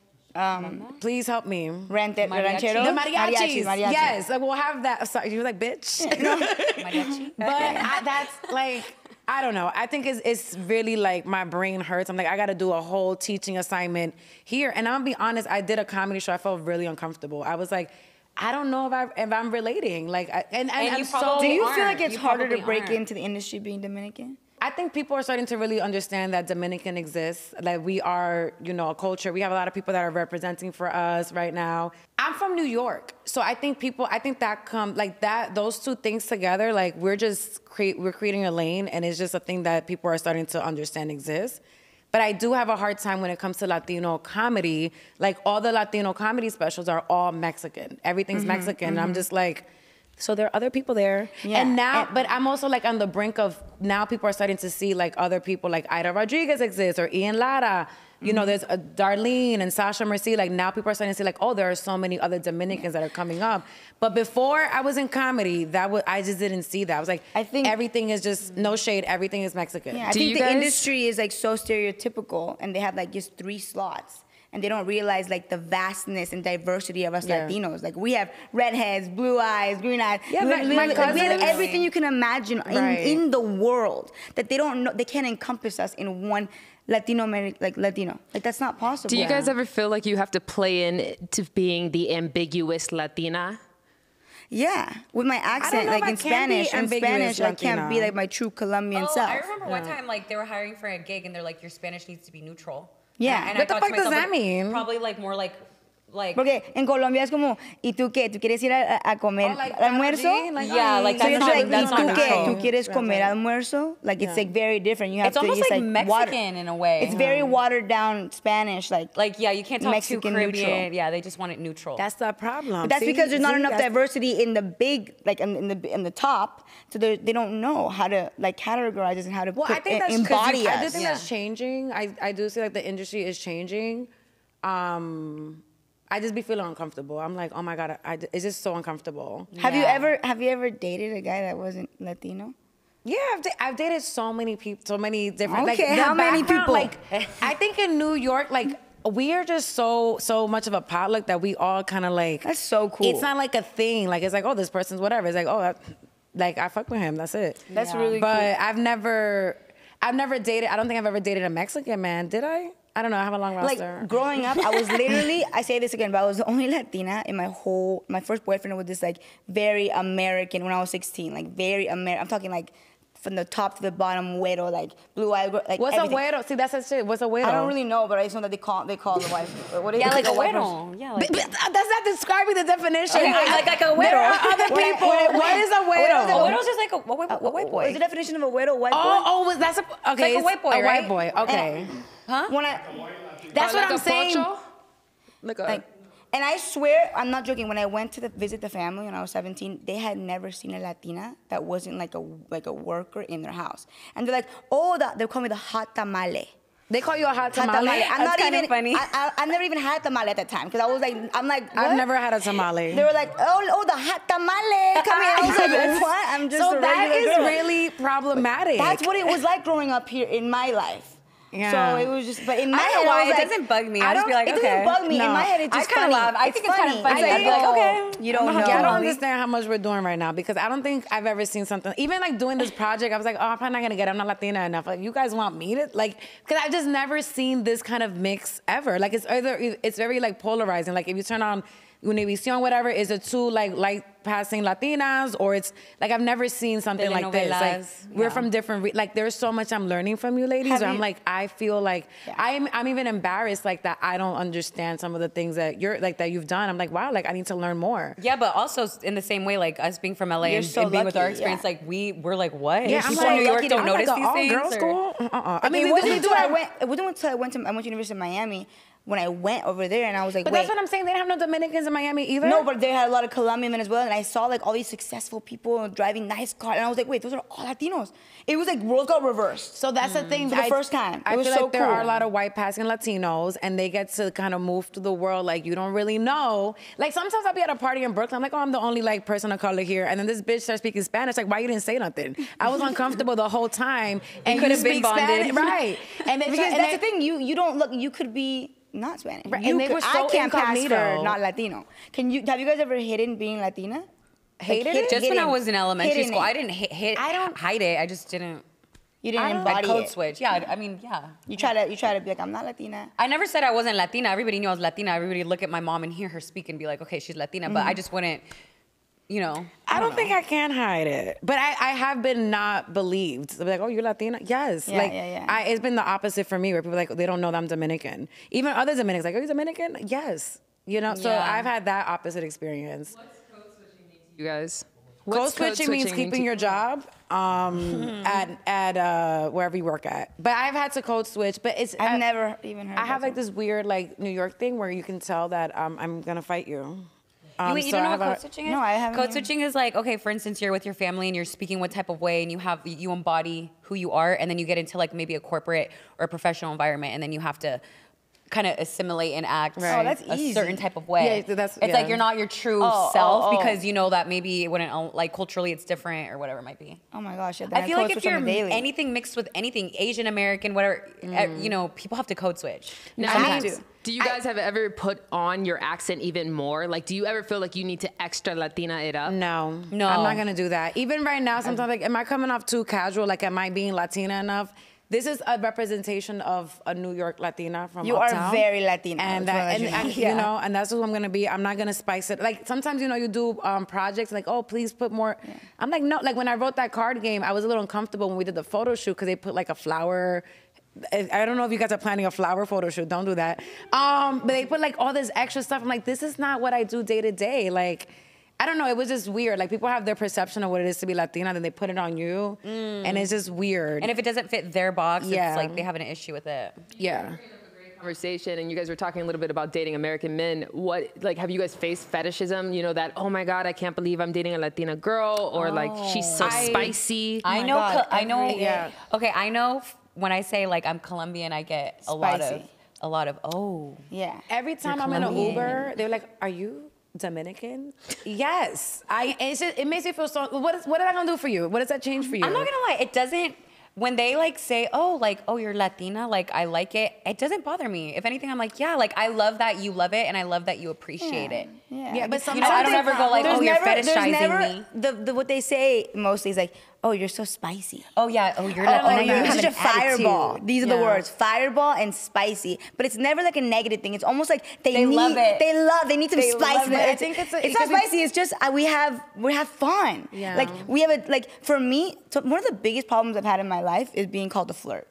Please help me. Ranchero? The mariachis. Yes, like we'll have that. Sorry, you were like, bitch. Mariachi. But that's like. I don't know. I think it's really like my brain hurts. I'm like, I got to do a whole teaching assignment here. And I'm going to be honest, I did a comedy show. I felt really uncomfortable. I was like, I don't know if I'm relating. Like, and you do you feel like it's harder to break into the industry being Dominican? I think people are starting to really understand that Dominican exists, that we are, a culture. We have a lot of people that are representing for us right now. I'm from New York, so I think those two things together, like we're creating a lane, and it's just a thing that people are starting to understand exists. But I do have a hard time when it comes to Latino comedy. Like all the Latino comedy specials are all Mexican. Everything's Mexican. And I'm just like, so there are other people there. Yeah. And now, but I'm also like on the brink of, now people are starting to see like other people like Ida Rodriguez exists or Ian Lara. There's Darlene and Sasha Merci. Like now people are starting to see like, oh, there are so many other Dominicans that are coming up. But before I was in comedy, I just didn't see that. I was like, I think everything is just, no shade, everything is Mexican. Yeah, I think the industry is like so stereotypical, and they have like just 3 slots. And they don't realize like the vastness and diversity of us Latinos. Like we have redheads, blue eyes, green eyes. Yeah, we have everything you can imagine in the world that they don't know. They can't encompass us in one Latino. Like that's not possible. Do you guys ever feel like you have to play in to being the ambiguous Latina? Yeah, with my accent, like in Spanish. In Spanish, I can't be like my true Colombian self. I remember one time, like they were hiring for a gig, and they're like, "Your Spanish needs to be neutral." Yeah. And what the fuck does that mean? Probably like more like. Porque en Colombia es como, ¿y tú qué? ¿Tú quieres ir a comer almuerzo? Yeah, like that's not like, that's ¿y tú not qué? ¿Tú quieres comer almuerzo? Like it's like very different. You have it's almost like Mexican in a way. It's very watered down Spanish, like yeah, you can't talk Mexican too Caribbean. Neutral. Yeah, they just want it neutral. That's the problem. But that's because there's not enough diversity in the big, like in the top, so they don't know how to like categorize this and how to embody us. I do think that's changing. I do see like the industry is changing. I just be feeling uncomfortable. I'm like, oh my God, it's just so uncomfortable. Have you ever dated a guy that wasn't Latino? Yeah, I've dated so many people, so many different. Okay, like, how many people? Like, I think in New York, like we are just so much of a potluck that we all kind of like. That's so cool. It's not like a thing. Like it's like, oh, this person's whatever. It's like, oh, like I fuck with him. That's it. That's really cool. But I've never dated. I don't think I've ever dated a Mexican man. Did I? I don't know. I have a long roster. Like growing up, I was literally, I say this again, but I was the only Latina in my first boyfriend was this like very American when I was 16, like very American. I'm talking like from the top to the bottom, güero, like blue eye, like What's everything. a güero? See, that's that shit. What's a güero? I don't really know, but I just know that they call the wife. What is Yeah, it? like a white güero. person. Yeah, like But that's not describing the definition. Okay, like a güero. There are other people. What is a güero? a güero's just like a white boy. What's the definition of a güero? White boy? That's okay. like a white boy, A right? white boy. Okay. Huh? That's what I'm saying. And I swear, I'm not joking. When I went to visit the family when I was 17, they had never seen a Latina that wasn't like a worker in their house. And they're like, oh, they call me the hot tamale. They call you a hot tamale? I'm not kind of even funny. I never even had tamale at that time because I'm like, what? I've never had a tamale. They were like, oh, the hot tamale. Come here. I was like, what? I'm just so a that regular is girl. really problematic. That's what it was like growing up here in my life. Yeah. So it was just, but in my I don't head, know why I was it like, doesn't bug me. I just be like, it okay. doesn't bug me. No. In my head, it's just I kinda funny. laugh. I think it's kind of funny. It's I'd be like, okay. You don't know. I don't understand how much we're doing right now because I don't think I've ever seen something. Even like doing this project, I was like, oh, I'm probably not gonna get it. I'm not Latina enough. Like, you guys want me to because I've just never seen this kind of mix ever. Like it's very like polarizing. Like if you turn on Univision, whatever, is it two like light passing Latinas or it's like I've never seen something like this. Like we're from different like there's so much I'm learning from you ladies. I'm like I feel like I'm even embarrassed like that I don't understand some of the things that you're like that you've done. I'm like wow, like I need to learn more. Yeah, but also in the same way, like us being from LA and being with our experience, like we're like what? Yeah, people in New York don't notice these things. Girls' school? I mean, it wasn't until I went to University of Miami. When I went over there and I was like, but wait. that's what I'm saying. They didn't have no Dominicans in Miami either. No, but they had a lot of Colombian men as well. And I saw like all these successful people driving nice cars. And I was like, wait, those are all Latinos. It was like roles got reversed. So that's the thing. For the first time. I was feel so like there cool. are a lot of white passing Latinos and they get to kind of move through the world like you don't really know. Like sometimes I'll be at a party in Brooklyn. I'm like, oh, I'm the only like person of color here. And then this bitch starts speaking Spanish. Like, why you didn't say nothing? I was uncomfortable the whole time. And could you have been speak bonded. Spanish. Right. And then, Because that's the thing. You don't look, you could be not Spanish. Right, and they were so I can't pass incognito. for not Latino. Have you guys ever hidden being Latina? Hated it? Just when I was in elementary school, it. I didn't hide it. I just didn't. You didn't I embody code it. switch. Yeah, I mean, yeah. You try to be like, I'm not Latina. I never said I wasn't Latina. Everybody knew I was Latina. Everybody would look at my mom and hear her speak and be like, okay, she's Latina. But I just wouldn't, you know. I don't think I can hide it. But I have been not believed. They'll be like, oh, you're Latina? Yes. Yeah. It's been the opposite for me where people are like, they don't know that I'm Dominican. Even other Dominicans like, are you Dominican? Yes. You know, so I've had that opposite experience. What's code switching mean to you guys? Code switching means keeping your job at wherever you work at. But I've had to code switch, but I've never even heard. I have like this weird like New York thing where you can tell that I'm gonna fight you. You don't know what code switching is? No, I haven't. Code switching is like, okay, for instance, you're with your family and you're speaking one type of way and you embody who you are, and then you get into like maybe a corporate or a professional environment, and then you have to kind of assimilate and act that's a easy. certain type of way. Yeah, it's like you're not your true self because you know that maybe it wouldn't, like culturally it's different or whatever it might be. Oh my gosh. I feel like if you're anything mixed with anything, Asian American, whatever, you know, people have to code switch. Now, do you guys have ever put on your accent even more? Like, do you ever feel like you need to extra Latina it up? No, I'm not gonna do that. Even right now, sometimes like, am I coming off too casual? Like, am I being Latina enough? This is a representation of a New York Latina from You uptown. are very Latina. And you know, and that's who I'm gonna be. I'm not gonna spice it. Like sometimes, you know, you do projects like, oh, please put more. Yeah. I'm like, no. Like when I wrote that card game, I was a little uncomfortable when we did the photo shoot because they put like a flower. I don't know if you guys are planning a flower photo shoot. Don't do that. But they put like all this extra stuff. I'm like, this is not what I do day to day. Like, I don't know. It was just weird. Like people have their perception of what it is to be Latina, then they put it on you, and it's just weird. And if it doesn't fit their box, it's like they have an issue with it. Yeah. Conversation, and you guys were talking a little bit about dating American men. What, like, have you guys faced fetishism? You know, that, oh my God, I can't believe I'm dating a Latina girl, or like, she's so spicy. I know. Yeah. Okay, I know. When I say like I'm Colombian, I get a lot of oh. Yeah. Every time I'm in an Uber, they're like, "Are you Dominican?" Yes. It makes me feel so. What is that gonna do for you? What does that change for you? I'm not gonna lie. It doesn't. When they like say, oh, you're Latina, like I like it. It doesn't bother me. If anything, I'm like, yeah, like I love that you love it, and I love that you appreciate it. Yeah, but you know, I don't ever go like, oh, you're fetishizing me. What they say mostly is like, oh, you're so spicy. Oh yeah. Oh, you're Oh, not. Oh, you're you have such a an fireball. attitude. These are the words, fireball and spicy. But it's never like a negative thing. It's almost like they love it. They need some spice. But I think it's not spicy. It's just we have fun. Yeah. Like we have for me, one of the biggest problems I've had in my life is being called a flirt.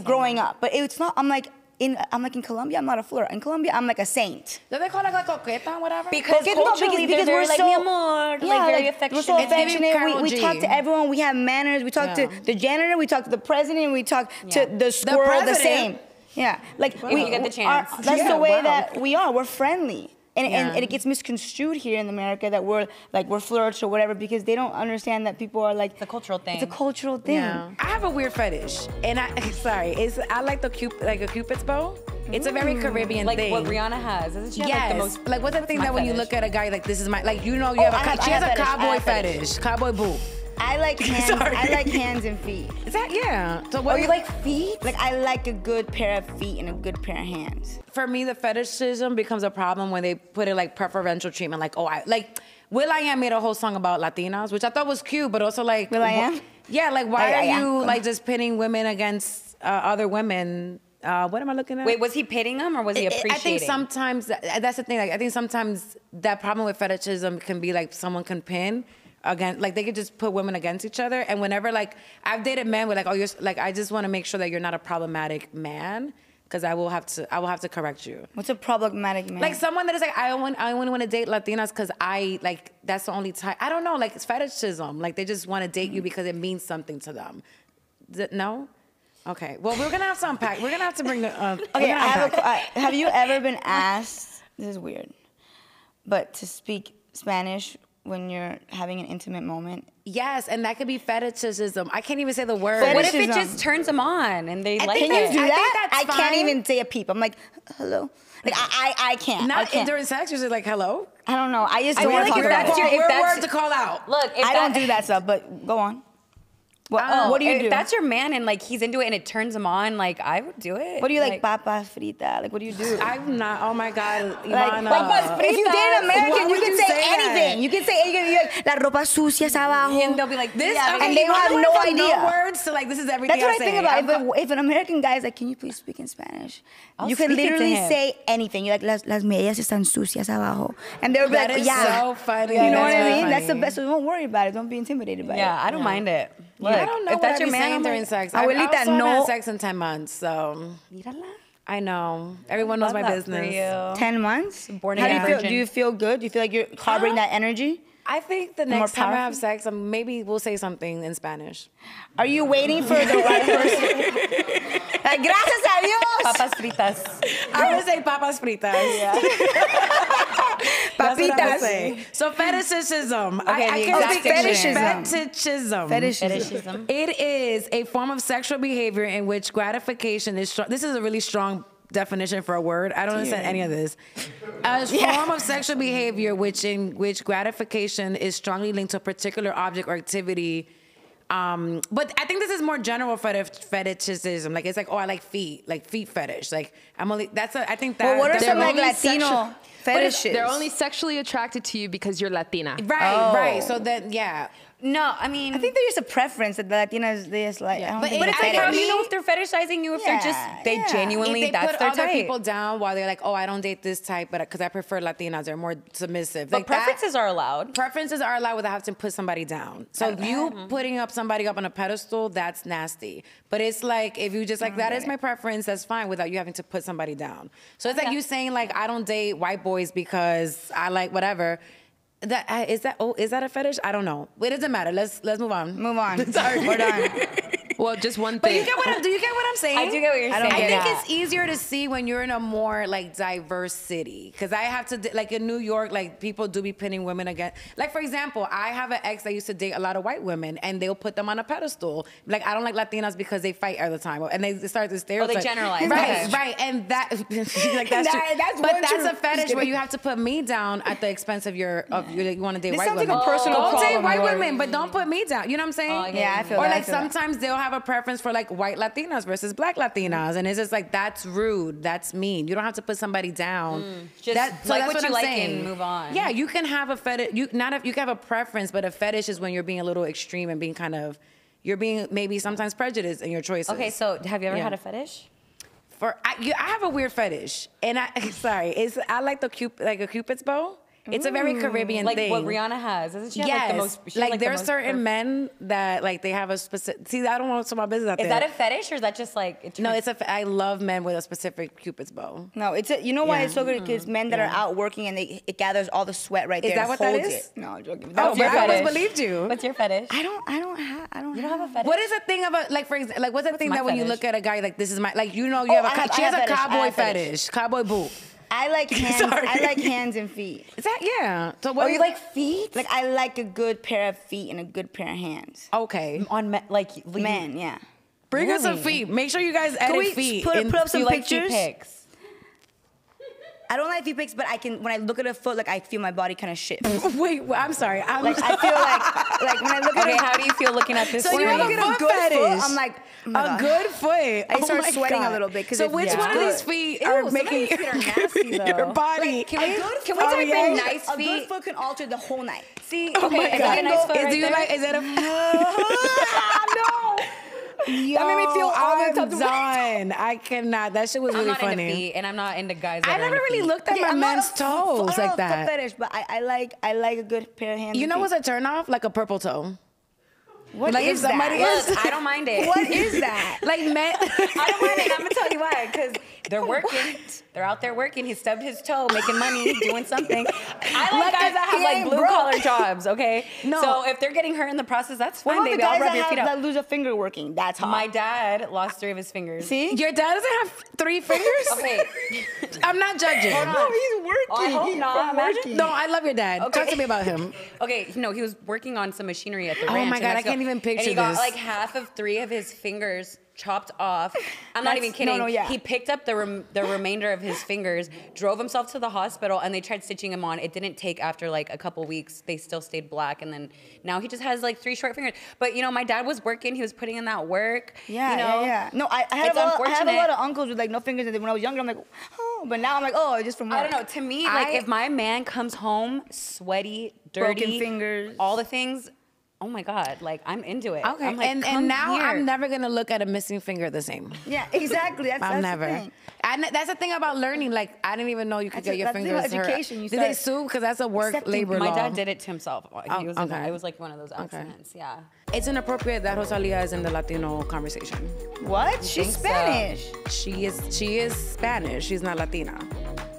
Growing up, but it's not. I'm like in Colombia, I'm not a flirt. In Colombia, I'm like a saint. Do they call like a coqueta, whatever? Because culturally, because they're we're like, so, mi amor, like very affectionate. We're so affectionate. We G. talk to everyone. We have manners. We talk to the janitor. We talk to the president. We talk to the squirrel the same. Yeah, like if you get the chance. That's the way that we are. We're friendly. And it gets misconstrued here in America that we're flirts or whatever because they don't understand that people are like it's a cultural thing. It's a cultural thing. Yeah. I have a weird fetish, and I like a Cupid's bow. It's a very Caribbean thing. Like what Rihanna has. Isn't she yes. have, like, the most? Like what's the thing that when you look at a guy like this is my like you know you she has a cowboy fetish, cowboy boot. I like hands. I like hands and feet. Is that So what you like feet? Like I like a good pair of feet and a good pair of hands. For me, the fetishism becomes a problem when they put it like preferential treatment. Like Will.i.am made a whole song about Latinas, which I thought was cute, but also like Will.i.am? Yeah, like why are you like just pitting women against other women? What am I looking at? Wait, was he pitting them or was he appreciating? I think sometimes that's the thing. Like I think sometimes that problem with fetishism can be like someone can pin. Again, like they could just put women against each other, and whenever like I've dated men with like, oh, you're like I just want to make sure that you're not a problematic man, because I will have to correct you. What's a problematic man? Like someone that is like I only want to date Latinas because I like that's the only type. I don't know, like it's fetishism. Like they just want to date you because it means something to them. No. Okay. Well, we're gonna have to unpack. We're gonna have to bring the. Okay. Have you ever been asked? This is weird, but to speak Spanish when you're having an intimate moment? Yes, and that could be fetishism. I can't even say the word. But what if it just turns them on and they like it? Can you do that? I can't even say a peep. I'm like, hello. Like I can't. Not I can't. During sex, you're just like, hello. I don't know. I just don't want to talk about it. We're word to call out. Look, I don't do that stuff. But go on. What do you do? If that's your man and like he's into it and it turns him on, like I would do it. What do you like, papas frita? Like what do you do? I'm not. Oh my God, Ivana. Like, papas fritas. If you date an American, you can say anything. You can say anything. You're like, la ropa sucia abajo. And they'll be like this, and they will have no idea. No words. So like this is everything. That's what I think about. If an American guy is like, can you please speak in Spanish? You can literally say anything. You're like, las medias están sucias abajo, and they'll be like, yeah. So funny. You know what I mean? That's the best. So don't worry about it. Don't be intimidated by it. Yeah, I don't mind it. Look, I don't know if that's your man during sex. Abuelita, I also no. had sex in 10 months, so. Mírala. I know. Everyone knows my business. 10 months? Born How do you again feel? virgin. Do you feel good? Do you feel like you're harboring that energy? I think the next time I have sex, maybe we'll say something in Spanish. Are you waiting for the right person? Like, gracias a Dios. Papas fritas. I would say papas fritas. Yeah. Papitas. So fetishism. Okay, I the can't exact fetishism. Fetishism. It is a form of sexual behavior in which gratification is strong. This is a really strong definition for a word. I don't understand any of this. A form of sexual behavior in which gratification is strongly linked to a particular object or activity. But I think this is more general fetishism. Like it's like, oh, I like feet fetish. Like I think that. Well, what are some like Latino fetishes? They're only sexually attracted to you because you're Latina. Right. So then, yeah. No, I mean, I think there's just a preference that the Latinas they just like. Yeah. But it's like, how do you know if they're fetishizing you? If they're just genuinely if they that's put their other type. people down while they're like, oh, I don't date this type, but because I prefer Latinas, they're more submissive. But like preferences are allowed. Preferences are allowed without having to put somebody down. So you putting somebody up on a pedestal, that's nasty. But it's like if you just like that is my preference, that's fine without you having to put somebody down. So it's like you saying like I don't date white boys because I like whatever. Is that a fetish? I don't know. It doesn't matter. Let's move on. Move on. Sorry, we're done. Well, just one But thing. do you get what I'm saying? I do get what you're saying. I think it's easier to see when you're in a more like diverse city. Because I have to, like in New York, like people do be pinning women against. Like for example, I have an ex that used to date a lot of white women and they'll put them on a pedestal. Like I don't like Latinas because they fight all the time. And they start to stereotype. Oh, they generalize. Right. And that, like that's true. But that's a fetish where you have to put me down at the expense of you want to date white women. Like a personal Don't problem date white women, but don't put me down. You know what I'm saying? Yeah, I feel or that. like sometimes they'll have have a preference for like white Latinas versus black Latinas, and it's just like that's rude, that's mean. You don't have to put somebody down. Just that's like what I'm you like saying. and move on. Yeah, you can have a fetish. You can have a preference, but a fetish is when you're being a little extreme and being you're being maybe sometimes prejudiced in your choices. Okay, so have you ever had a fetish? I have a weird fetish, and I like a Cupid's bow. It's a very Caribbean like thing. What Rihanna has, isn't she? Yes, Have, like, the most, like there are certain men that like they have a specific. See, I don't want to talk about business out there. Is that a fetish or is that just like? No, I love men with a specific Cupid's bow. No, you know why it's so good? Because men that are out working and it gathers all the sweat right there. Is that what that is? It. No, I'm joking. Oh, I always believed you. What's your fetish? I don't have a fetish. What is the thing about like for example, like what's the thing that when you look at a guy like this is my like you know you she has a cowboy fetish, cowboy boot. I like hands. I like hands and feet. Is that yeah? So what you like feet? Like I like a good pair of feet and a good pair of hands. Okay. On Men, yeah. Bring us some feet. Make sure you guys edit feet. Put up some Like pictures? feet pics? I don't like feet pics, but when I look at a foot, like I feel my body kind of shift. Wait, I'm sorry. I feel like when I look at Okay, how do you feel looking at this? So you one? have a foot good fetish. foot, I'm like, oh my a God. good foot. I start sweating a little bit. So which one of these feet are making feet are nasty, though. your body? Like, can we type in nice A feet? good foot can alter the whole night. See, Oh my is God. that a nice foot right Do you there? like? Is that a? No. Yo, That made me feel I'm done. I cannot. That shit was I'm really not funny. into feet, and I'm not into guys. That I are never into really feet. looked at my I'm not men's a toes like foot that. fetish, but I like a good pair of hands. You and know feet. what's a turn off? Like a purple toe. What like is if somebody that? Look, I don't mind it. What is that? Like men. I don't mind it. I'm gonna tell you why. Because they're working. They're out there working. He stubbed his toe, making money, doing something. I like guys that have like blue collar jobs. Okay. No. So if they're getting hurt in the process, that's What fine, about the baby. I'll guys rub your feet that up. lose a finger working? That's hot. My dad lost 3 of his fingers. See? Your dad doesn't have 3 fingers. Okay. I'm not judging. Hold on. No, he's working. I hope He's not. Imagine. No, I love your dad. Okay. Talk to me about him. Okay, no, he was working on some machinery at the Oh ranch. my in God, I Mexico, can't even picture And he got this. like half of 3 of his fingers chopped off. I'm not even kidding. yeah. He picked up the remainder of his fingers, drove himself to the hospital, and they tried stitching him on. It didn't take after like a couple weeks. They still stayed black, and then now he just has like 3 short fingers. But you know, my dad was working. He was putting in that work. Yeah, you know? yeah. No, I had It's a lot unfortunate. of uncles with like no fingers, and when I was younger, I'm like, oh, but now I'm like, oh, just from work. I don't know. To me, like if my man comes home sweaty, dirty, Broken fingers. all the things. Oh my God, like I'm into it. Okay, I'm like, and come now here. I'm never gonna look at a missing finger the same. Yeah, exactly. That's I'm the never. thing. And that's the thing about learning. Like I didn't even know you could That's get your that's the fingers hurt. education. You Did they start sue? Because that's a work accepting labor My law. dad did it to himself. He was in okay. it was like one of those accidents. Yeah. It's inappropriate that Rosalia is in the Latino conversation. What? She's think so? Spanish. She is Spanish. She's not Latina.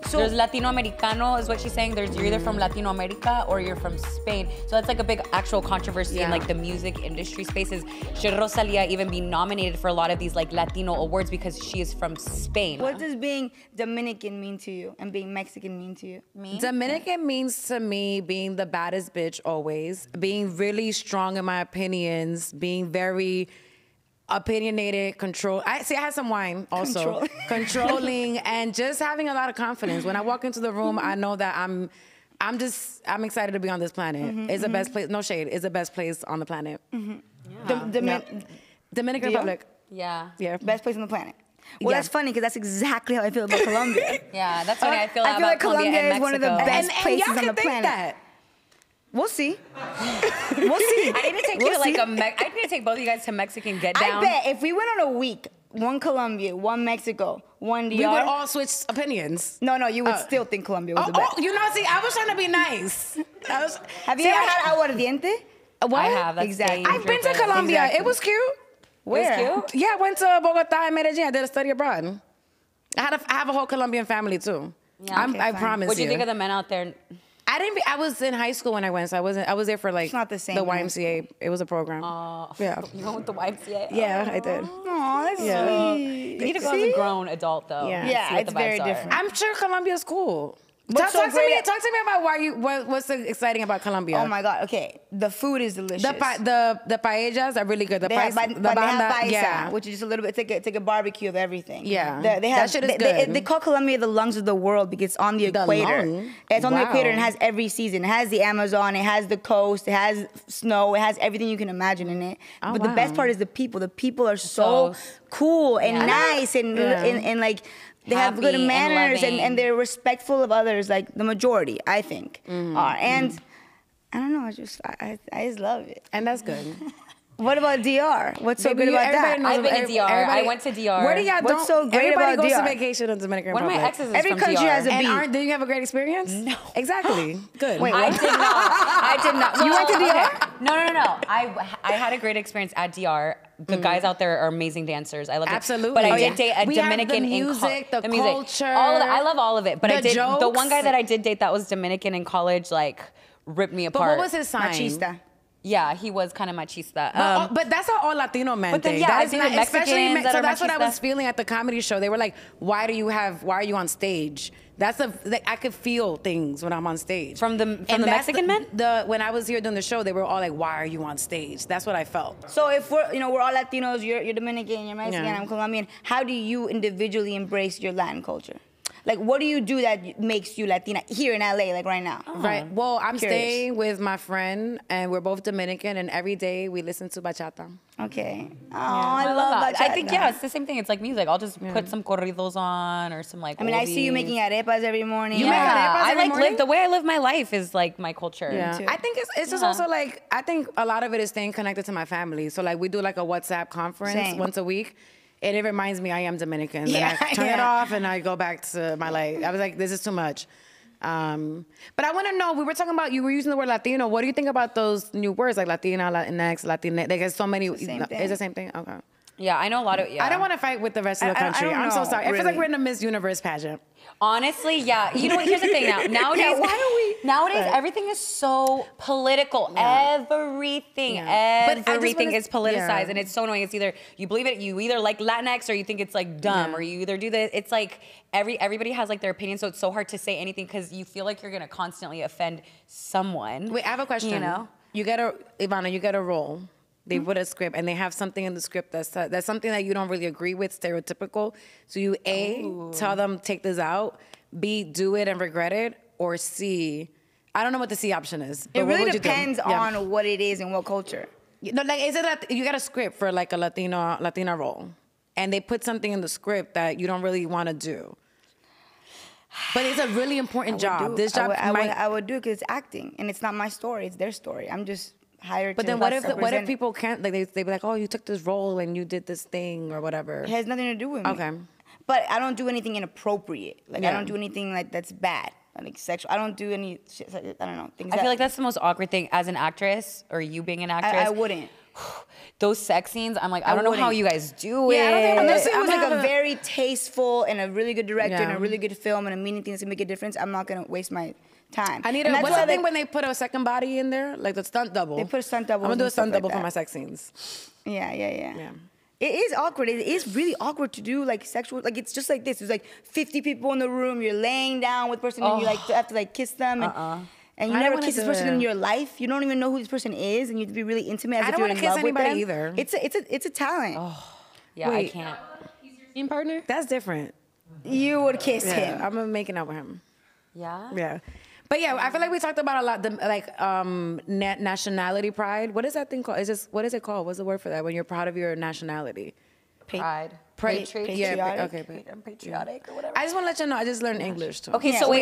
So There's Latino Americano is what she's saying. You're either from Latino America or you're from Spain. So that's like a big actual controversy in Yeah. like the music industry spaces. Should Rosalia even be nominated for a lot of these like Latino awards because she is from Spain? what does being Dominican mean to you and being Mexican mean to you? Me? Dominican means to me being the baddest bitch always, being really strong in my opinions, being very opinionated, I had some wine also. Controlling and just having a lot of confidence. When I walk into the room, I know that I'm excited to be on this planet. It's the best place, no shade, it's the best place on the planet. Dominican Republic. Yeah. Yeah. Best place on the planet. Well, Yeah. that's funny because that's exactly how I feel about Colombia. Yeah, that's what I feel about like Colombia Colombia and is one of the Mexico. best places y'all on can the think planet. that. We'll see. We'll see. I need to take you to like I need to take both of you guys to Mexican Get Down. I bet if we went on a week, one Colombia, one Mexico, one DR. We would all switch opinions. No, you would still think Colombia was the best. You know, see, I was trying to be nice. Have you ever had aguardiente? What? I have. That's Exactly. I've been to Colombia. Exactly. It was cute. Where? cute? Yeah, I went to Bogota and Medellin. I did a study abroad. I have a whole Colombian family too. Yeah, okay, I fine. promise What do you think of the men out there? I was in high school when I went, so I was there for like It's not the same the when YMCA. It was a program. Yeah. You went with the YMCA? Yeah, I did. Aw, that's Yeah. sweet. You need to go as a grown adult though. Yeah. and Yeah, see what it's the vibes very are. different. I'm sure Colombia's cool. Talk to me about what's so exciting about Colombia. Oh my God. Okay, the food is delicious. The paellas are really good. They have paisa, yeah, which is just a little bit. It's like a barbecue of everything. Yeah, they have, that shit is good. They call Colombia the lungs of the world because it's on the equator. It's on the equator and it has every season. It has the Amazon. It has the coast. It has snow. It has everything you can imagine in it. But the best part is the people. The people are so cool and nice and like. They have good manners and they're respectful of others, like the majority, I think, are. And I don't know, I just love it. And that's good. What about DR? What's so good about that? I've been to DR. I went to DR. Where do y'all What's so great about DR? Everybody goes to vacation in Dominican Republic. One of my exes is Every from country DR. has a beach. And did you have a great experience? No. Exactly. Good. Wait, I did not. You went to DR? Okay. No. I had a great experience at DR. The guys out there are amazing dancers. I love it. Absolutely. But I did date a Dominican the music, the culture, all of that. I love all of it. But jokes. The one guy that I did date that was Dominican in college, like ripped me apart. But what was his sign? Machista. Yeah, he was kind of machista. But that's how all Latino men think. Yeah, that is not, Mexicans so that's what I machista. was feeling at the comedy show. They were like, "Why are you on stage?" I could feel things when I'm on stage. From the Mexican men? When I was here doing the show, they were all like, "Why are you on stage?" That's what I felt. So if we're all Latinos, you're Dominican, you're Mexican, I'm Colombian. How do you individually embrace your Latin culture? Like, what do you do that makes you Latina here in LA, like right now? Right. Well, I'm staying with my friend, and we're both Dominican, and every day we listen to bachata. Okay. Oh, I love bachata. I think, it's the same thing. It's like music. I'll just put some corridos on or some like. I mean, I see you making arepas every morning. You make arepas every morning? The way I live my life is like my culture. Yeah. I think it's just also like, I think a lot of it is staying connected to my family. So like we do like a WhatsApp conference once a week. And it reminds me I am Dominican. Then I turn it off and I go back to my life. I was like, this is too much. But I want to know, we were talking about, you were using the word Latino. What do you think about those new words like Latina, Latinx, Latinx? There's so many. It's the same thing? Okay. Yeah, I know a lot of, I don't want to fight with the rest of the country. I'm so sorry. Really. I feel like we're in a Miss Universe pageant. Honestly, yeah. You know what? Here's the thing now. Nowadays, everything is so political. Yeah. Everything is politicized, and it's so annoying. It's either you believe it, you either like Latinx, or you think it's like dumb, or you either do this. It's like everybody has like their opinion, so it's so hard to say anything because you feel like you're gonna constantly offend someone. Wait, I have a question. Ivana, you get a role. They put a script and they have something in the script that's something that you don't really agree with, stereotypical. So you tell them take this out, B, do it and regret it, or C, I don't know what the C option is. It really depends on what it is and what culture. No, like is it that you got a script for like a Latina role, and they put something in the script that you don't really want to do, but it's a really important job. I would do it because it's acting and it's not my story; it's their story. I'm just hired. But then what if people can't, like they be like, oh, you took this role and you did this thing or whatever. It has nothing to do with me. Okay. But I don't do anything inappropriate. Like I don't do anything like that's bad, like sexual. I don't do any shit. Like, I don't know things. I feel like that's the most awkward thing as an actress, or you being an actress. I wouldn't. Those sex scenes, I'm like, I don't know how you guys do it. I don't think unless it was like a very tasteful and a really good director and a really good film and a meaning thing that's gonna make a difference. I'm not gonna waste my time. What's the thing when they put a second body in there? Like the stunt double. They put a stunt double. I'm gonna do a stunt double for my sex scenes. Yeah. It is awkward. It is really awkward to do like sexual. Like it's just like this. There's like 50 people in the room. You're laying down with the person and you like have to like kiss them. And you never kiss this person in your life. You don't even know who this person is, and you have to be really intimate as if you're in love with them. I don't want to kiss anybody either. It's a talent. Oh, yeah, I can't. He's your team partner? That's different. You would kiss him. I'm making out with him. Yeah. Yeah. But yeah, I feel like we talked about a lot, nationality pride. What is that thing called? What is it called? What's the word for that? When you're proud of your nationality? Pride. Patriotic. Yeah, okay. I'm patriotic or whatever. I just want to let you know, I just learned English too. Okay, so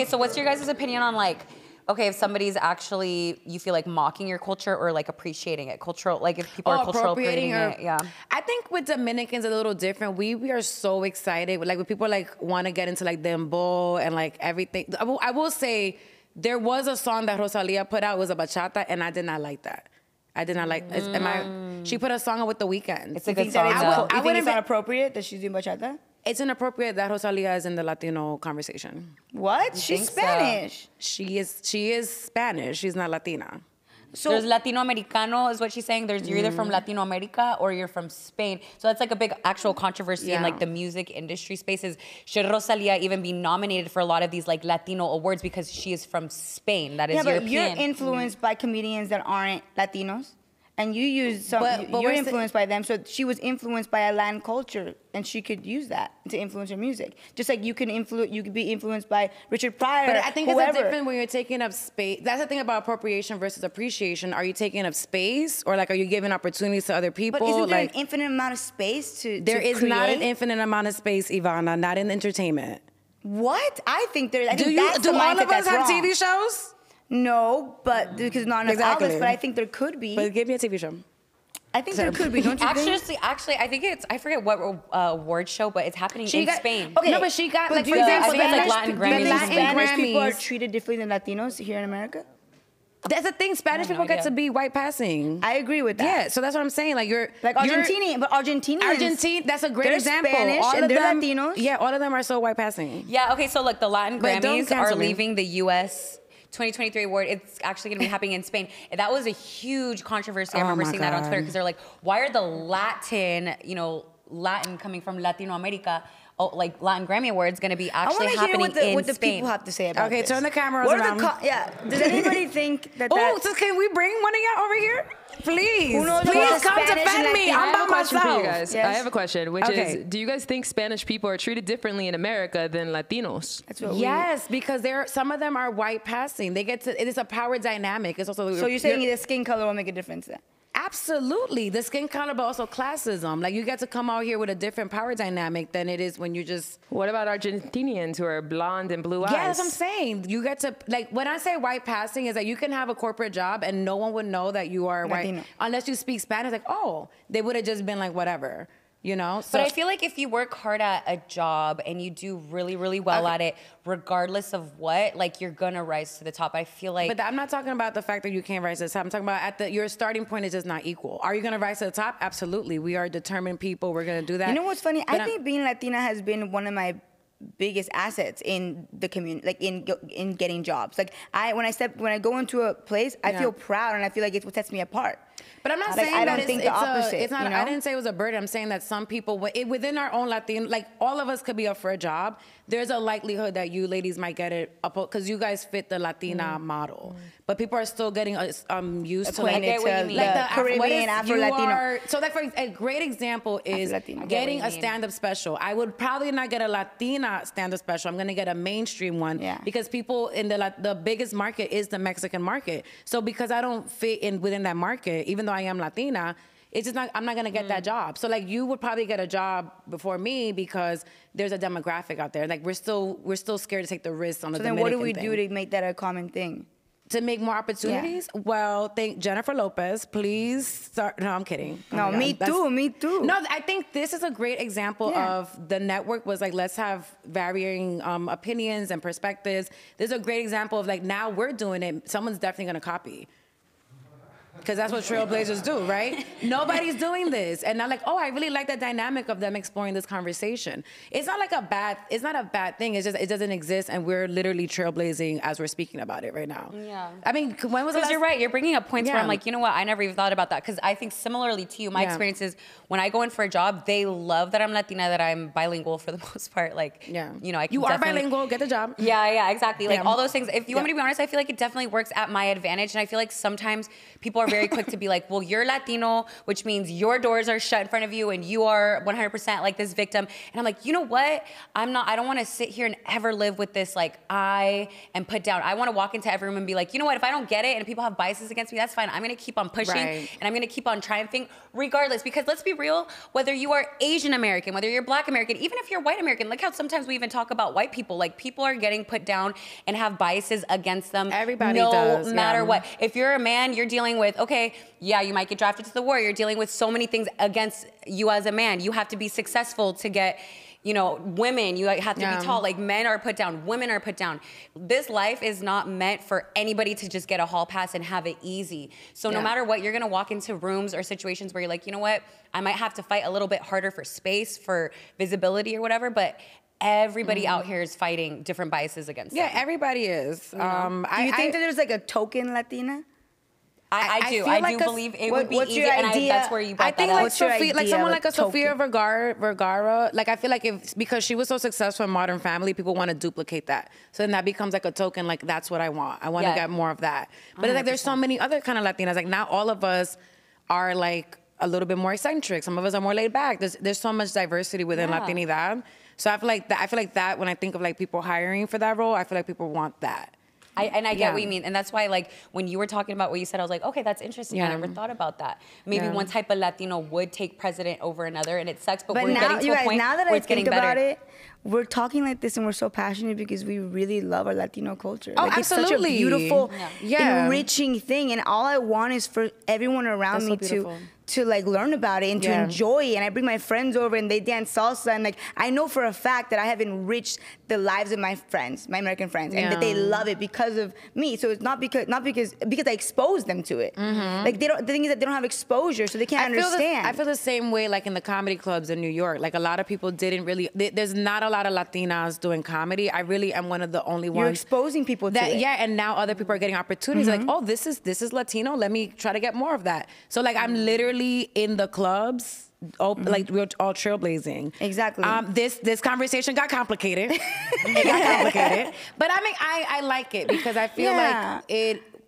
so what's your guys' opinion on like, okay, if somebody's actually, you feel like mocking your culture or like appreciating it, cultural, like if people are cultural appropriating it, yeah. I think with Dominicans a little different. We are so excited. Like when people like want to get into like dembow and like everything. I will say there was a song that Rosalia put out, was a bachata, and I did not like that. I did not like. She put a song out with The Weeknd. It's a good song. You think it's not appropriate that she's doing bachata? It's inappropriate that Rosalia is in the Latino conversation. What? She's Spanish. So? She is Spanish. She's not Latina. So there's Latinoamericano is what she's saying. You're either from Latino America or you're from Spain. So that's like a big actual controversy in like the music industry spaces. Should Rosalia even be nominated for a lot of these like Latino awards because she is from Spain? That is European. But you're influenced by comedians that aren't Latinos. And you use some, you're influenced by them. So she was influenced by a Latin culture, and she could use that to influence her music. Just like you could be influenced by Richard Pryor. But I think it's different when you're taking up space. That's the thing about appropriation versus appreciation. Are you taking up space, or like are you giving opportunities to other people? But isn't there an infinite amount of space to There is create? not an infinite amount of space, Ivana. Not in entertainment. What? I think there. Do all of us have TV shows? No, but because not enough outlets. But I think there could be. But give me a TV show. I think there could be. Don't you think? Actually, I think I forget what award show, but it's happening in Spain. Okay, no, but she got like for example, like Latin Grammys. Spanish people are treated differently than Latinos here in America. That's the thing. Spanish people get to be white passing. I agree with that. Yeah, so that's what I'm saying. Like Argentinian, but Argentine. That's a great example. Spanish all and of they're them, Latinos. Yeah, all of them are so white passing. Yeah. Okay. So look, the Latin Grammys are me. leaving the U.S. 2023 award. It's actually going to be happening in Spain. That was a huge controversy. I remember seeing that on Twitter because they're like, why are the Latin coming from Latino America? Oh, like Latin Grammy Awards going to be actually happening in Spain. What the people have to say about this. Okay, turn the cameras around. Does anybody think that? So can we bring one of y'all over here? Please Please come defend me. I'm by myself. For you guys. Yes. I have a question, which is, do you guys think Spanish people are treated differently in America than Latinos? Yes, because some of them are white passing. They get to. It is a power dynamic. It's also. So you're saying the skin color will make a difference then? Absolutely. The skin color, but also classism. Like, you get to come out here with a different power dynamic than it is when you just... What about Argentinians who are blonde and blue eyes? Yeah, that's what I'm saying. You get to... Like, when I say white passing, is that you can have a corporate job and no one would know that you are Latino. white. Unless you speak Spanish, like, oh, they would have just been like, whatever. You know? So, but I feel like if you work hard at a job and you do really, really well at it, regardless of what, like, you're gonna rise to the top. I feel like... But I'm not talking about the fact that you can't rise to the top. I'm talking about your starting point is just not equal. Are you gonna rise to the top? Absolutely. We are determined people. We're gonna do that. You know what's funny? I think being Latina has been one of my biggest assets in the community, like in getting jobs. Like when I go into a place, I feel proud and I feel like it's what sets me apart. But I'm not saying that it's not. I didn't say it was a burden. I'm saying that some people within our own Latino, like all of us could be up for a job. There's a likelihood that you ladies might get it because you guys fit the Latina model. But people are still getting used to like the Caribbean, Afro-Latino. So like a great example is getting a stand-up special. I would probably not get a Latina stand-up special. I'm gonna get a mainstream one because people in the biggest market is the Mexican market. So because I don't fit in within that market, even though I am Latina, it's just not. I'm not gonna get that job. So like you would probably get a job before me because there's a demographic out there. Like we're still scared to take the risk on the Dominican thing. So then what do we do to make that a common thing? To make more opportunities? Yeah. Well, thank Jennifer Lopez. Please start. No, I'm kidding. No, me too. No, I think this is a great example of the network was like, let's have varying opinions and perspectives. This is a great example of like, now we're doing it. Someone's definitely going to copy. Because that's what trailblazers do, right? Nobody's doing this. And I'm like, oh, I really like the dynamic of them exploring this conversation. It's not a bad thing. It's just, it doesn't exist. And we're literally trailblazing as we're speaking about it right now. Yeah. I mean, when was the last... You're right. You're bringing up points where I'm like, you know what? I never even thought about that. Because I think similarly to you, my experience is when I go in for a job, they love that I'm Latina, that I'm bilingual for the most part. Like, you know, I can You are bilingual, get the job. Yeah, exactly. Like all those things. If you want me to be honest, I feel like it definitely works at my advantage. And I feel like sometimes people are very quick to be like, well, you're Latino, which means your doors are shut in front of you and you are 100% like this victim. And I'm like, you know what? I don't want to sit here and ever live with this, like, I am put down. I want to walk into every room and be like, you know what? If I don't get it and people have biases against me, that's fine. I'm going to keep on pushing and I'm going to keep on triumphing regardless. Because let's be real, whether you are Asian American, whether you're Black American, even if you're white American, look how sometimes we even talk about white people. Like, people are getting put down and have biases against them. Everybody does. No matter what. If you're a man, you're dealing with, okay, yeah, you might get drafted to the war. You're dealing with so many things against you as a man. You have to be successful to get, you know, women. You have to be tall. Like, men are put down. Women are put down. This life is not meant for anybody to just get a hall pass and have it easy. So no matter what, you're going to walk into rooms or situations where you're like, you know what? I might have to fight a little bit harder for space, for visibility or whatever, but everybody out here is fighting different biases against them. Everybody is. Do you think that there's like a token Latina? I do. feel I like do believe it would be what's easy, your and idea? that's where you brought I think that up. like What's your Sophia, like idea someone of like a token? Sofia Vergara, like I feel like if because she was so successful in Modern Family, people want to duplicate that. So then that becomes like a token. Like that's what I want. I want to get more of that. But it's like there's so many other kind of Latinas. Like not all of us are like a little bit more eccentric. Some of us are more laid back. There's so much diversity within Latinidad. So I feel like that when I think of like people hiring for that role, I feel like people want that. I get what you mean. And that's why, like, when you were talking about what you said, I was like, okay, that's interesting. I never thought about that. Maybe one type of Latino would take precedent over another, and it sucks, but we're now, getting to you a guys, point now that where I it's getting think about better. it, we're talking like this and we're so passionate because we really love our Latino culture. Oh, like, absolutely. It's such a beautiful, Yeah. enriching thing. And all I want is for everyone around me to like learn about it and to enjoy it. And I bring my friends over and they dance salsa. And like, I know for a fact that I have enriched the lives of my friends, my American friends, and that they love it because of me. So it's not because I exposed them to it. Like the thing is that they don't have exposure, so they can't understand. I feel the same way like in the comedy clubs in New York. Like a lot of people didn't really, there's not a lot of Latinas doing comedy. I really am one of the only ones. You're exposing people to it. Yeah, and now other people are getting opportunities. Like, oh, this is Latino. Let me try to get more of that. So like I'm literally in the clubs, like we're all trailblazing. Exactly. This conversation got complicated. It got complicated. But I mean, I like it because I feel like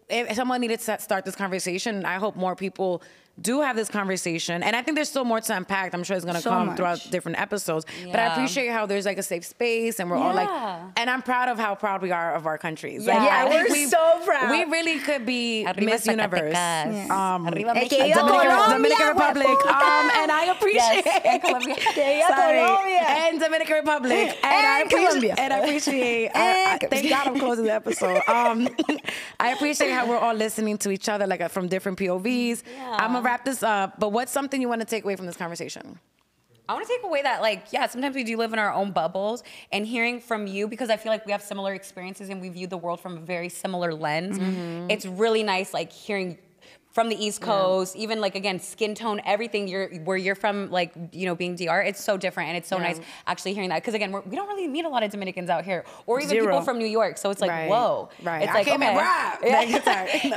if someone needed to start this conversation, I hope more people do have this conversation. And I think there's still more to unpack. I'm sure it's gonna come throughout different episodes. But I appreciate how there's like a safe space and we're all like, and I'm proud of how proud we are of our countries. Yeah, Like, we're so proud. We really could be Arriba Miss Universe. Arriba Dominican Republic. And I appreciate and Colombia. And Dominican Republic. And Colombia. I appreciate thank God I'm closing the episode. I appreciate how we're all listening to each other like from different POVs. I'm gonna wrap this up, but what's something you want to take away from this conversation? I want to take away that, like, yeah, sometimes we do live in our own bubbles, and hearing from you, because I feel like we have similar experiences and we view the world from a very similar lens. It's really nice, like, hearing from the East Coast, even like, again, skin tone, everything where you're from, like, you know, being DR, it's so different. And it's so nice actually hearing that. Because again, we don't really meet a lot of Dominicans out here or even people from New York. So it's like, whoa. Right. It's I like, came in rap. Exactly.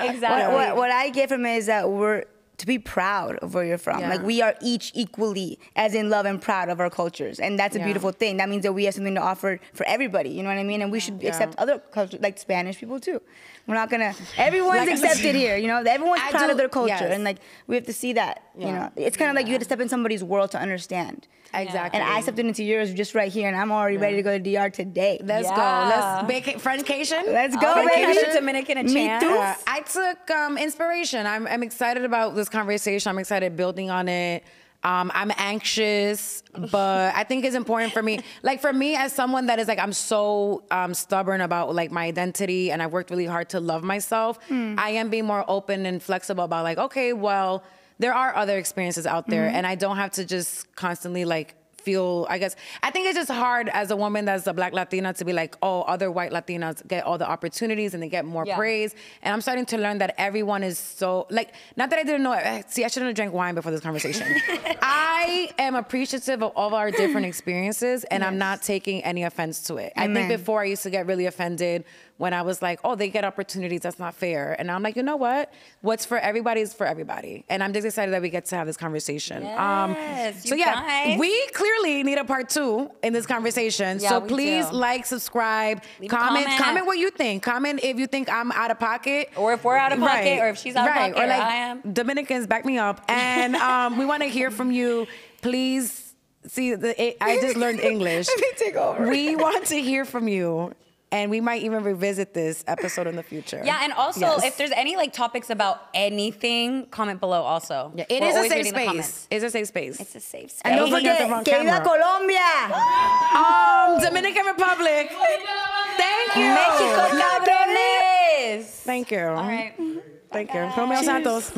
What I get from it is that we're to be proud of where you're from. Like we are each equally as in love and proud of our cultures. And that's a beautiful thing. That means that we have something to offer for everybody, you know what I mean? And we should accept other cultures, like Spanish people too. We're not gonna, everyone's accepted here, you know? Everyone's proud of their culture. And like, we have to see that, you know? It's kind of like you have to step in somebody's world to understand. Exactly. And I stepped into yours just right here, and I'm already ready to go to DR today. Let's go. Let's make it friendcation. Let's go, baby. Dominican a chance. I took inspiration. I'm excited about this conversation. I'm excited building on it. I'm anxious, but I think it's important for me. Like for me as someone that is like, I'm so stubborn about like my identity and I worked really hard to love myself. I am being more open and flexible about like, okay, well, there are other experiences out there and I don't have to just constantly like feel, I think it's just hard as a woman that's a Black Latina to be like, oh, other white Latinas get all the opportunities and they get more praise. And I'm starting to learn that everyone is so, like, not that I didn't know, see, I shouldn't have drank wine before this conversation. I am appreciative of all our different experiences and I'm not taking any offense to it. I think before I used to get really offended when I was like, oh, they get opportunities, that's not fair. And I'm like, you know what? What's for everybody is for everybody. And I'm just excited that we get to have this conversation. Yes, so yeah, we clearly need a part 2 in this conversation. Yeah, so please like, subscribe, comment what you think. Comment if you think I'm out of pocket. Or if we're out of pocket, or if she's out of pocket, or like, I am. Dominicans, back me up. And we want to hear from you. Please, see, I just learned English. Let me take over. We want to hear from you. And we might even revisit this episode in the future. Yeah, and also, if there's any like topics about anything, comment below also. Yeah, it is a safe space. It's a safe space. It's a safe space. And don't forget, que viva Colombia! Dominican Republic. Thank you. Mexico, cabrones! Thank you. All right. Thank you. Romeo Santos.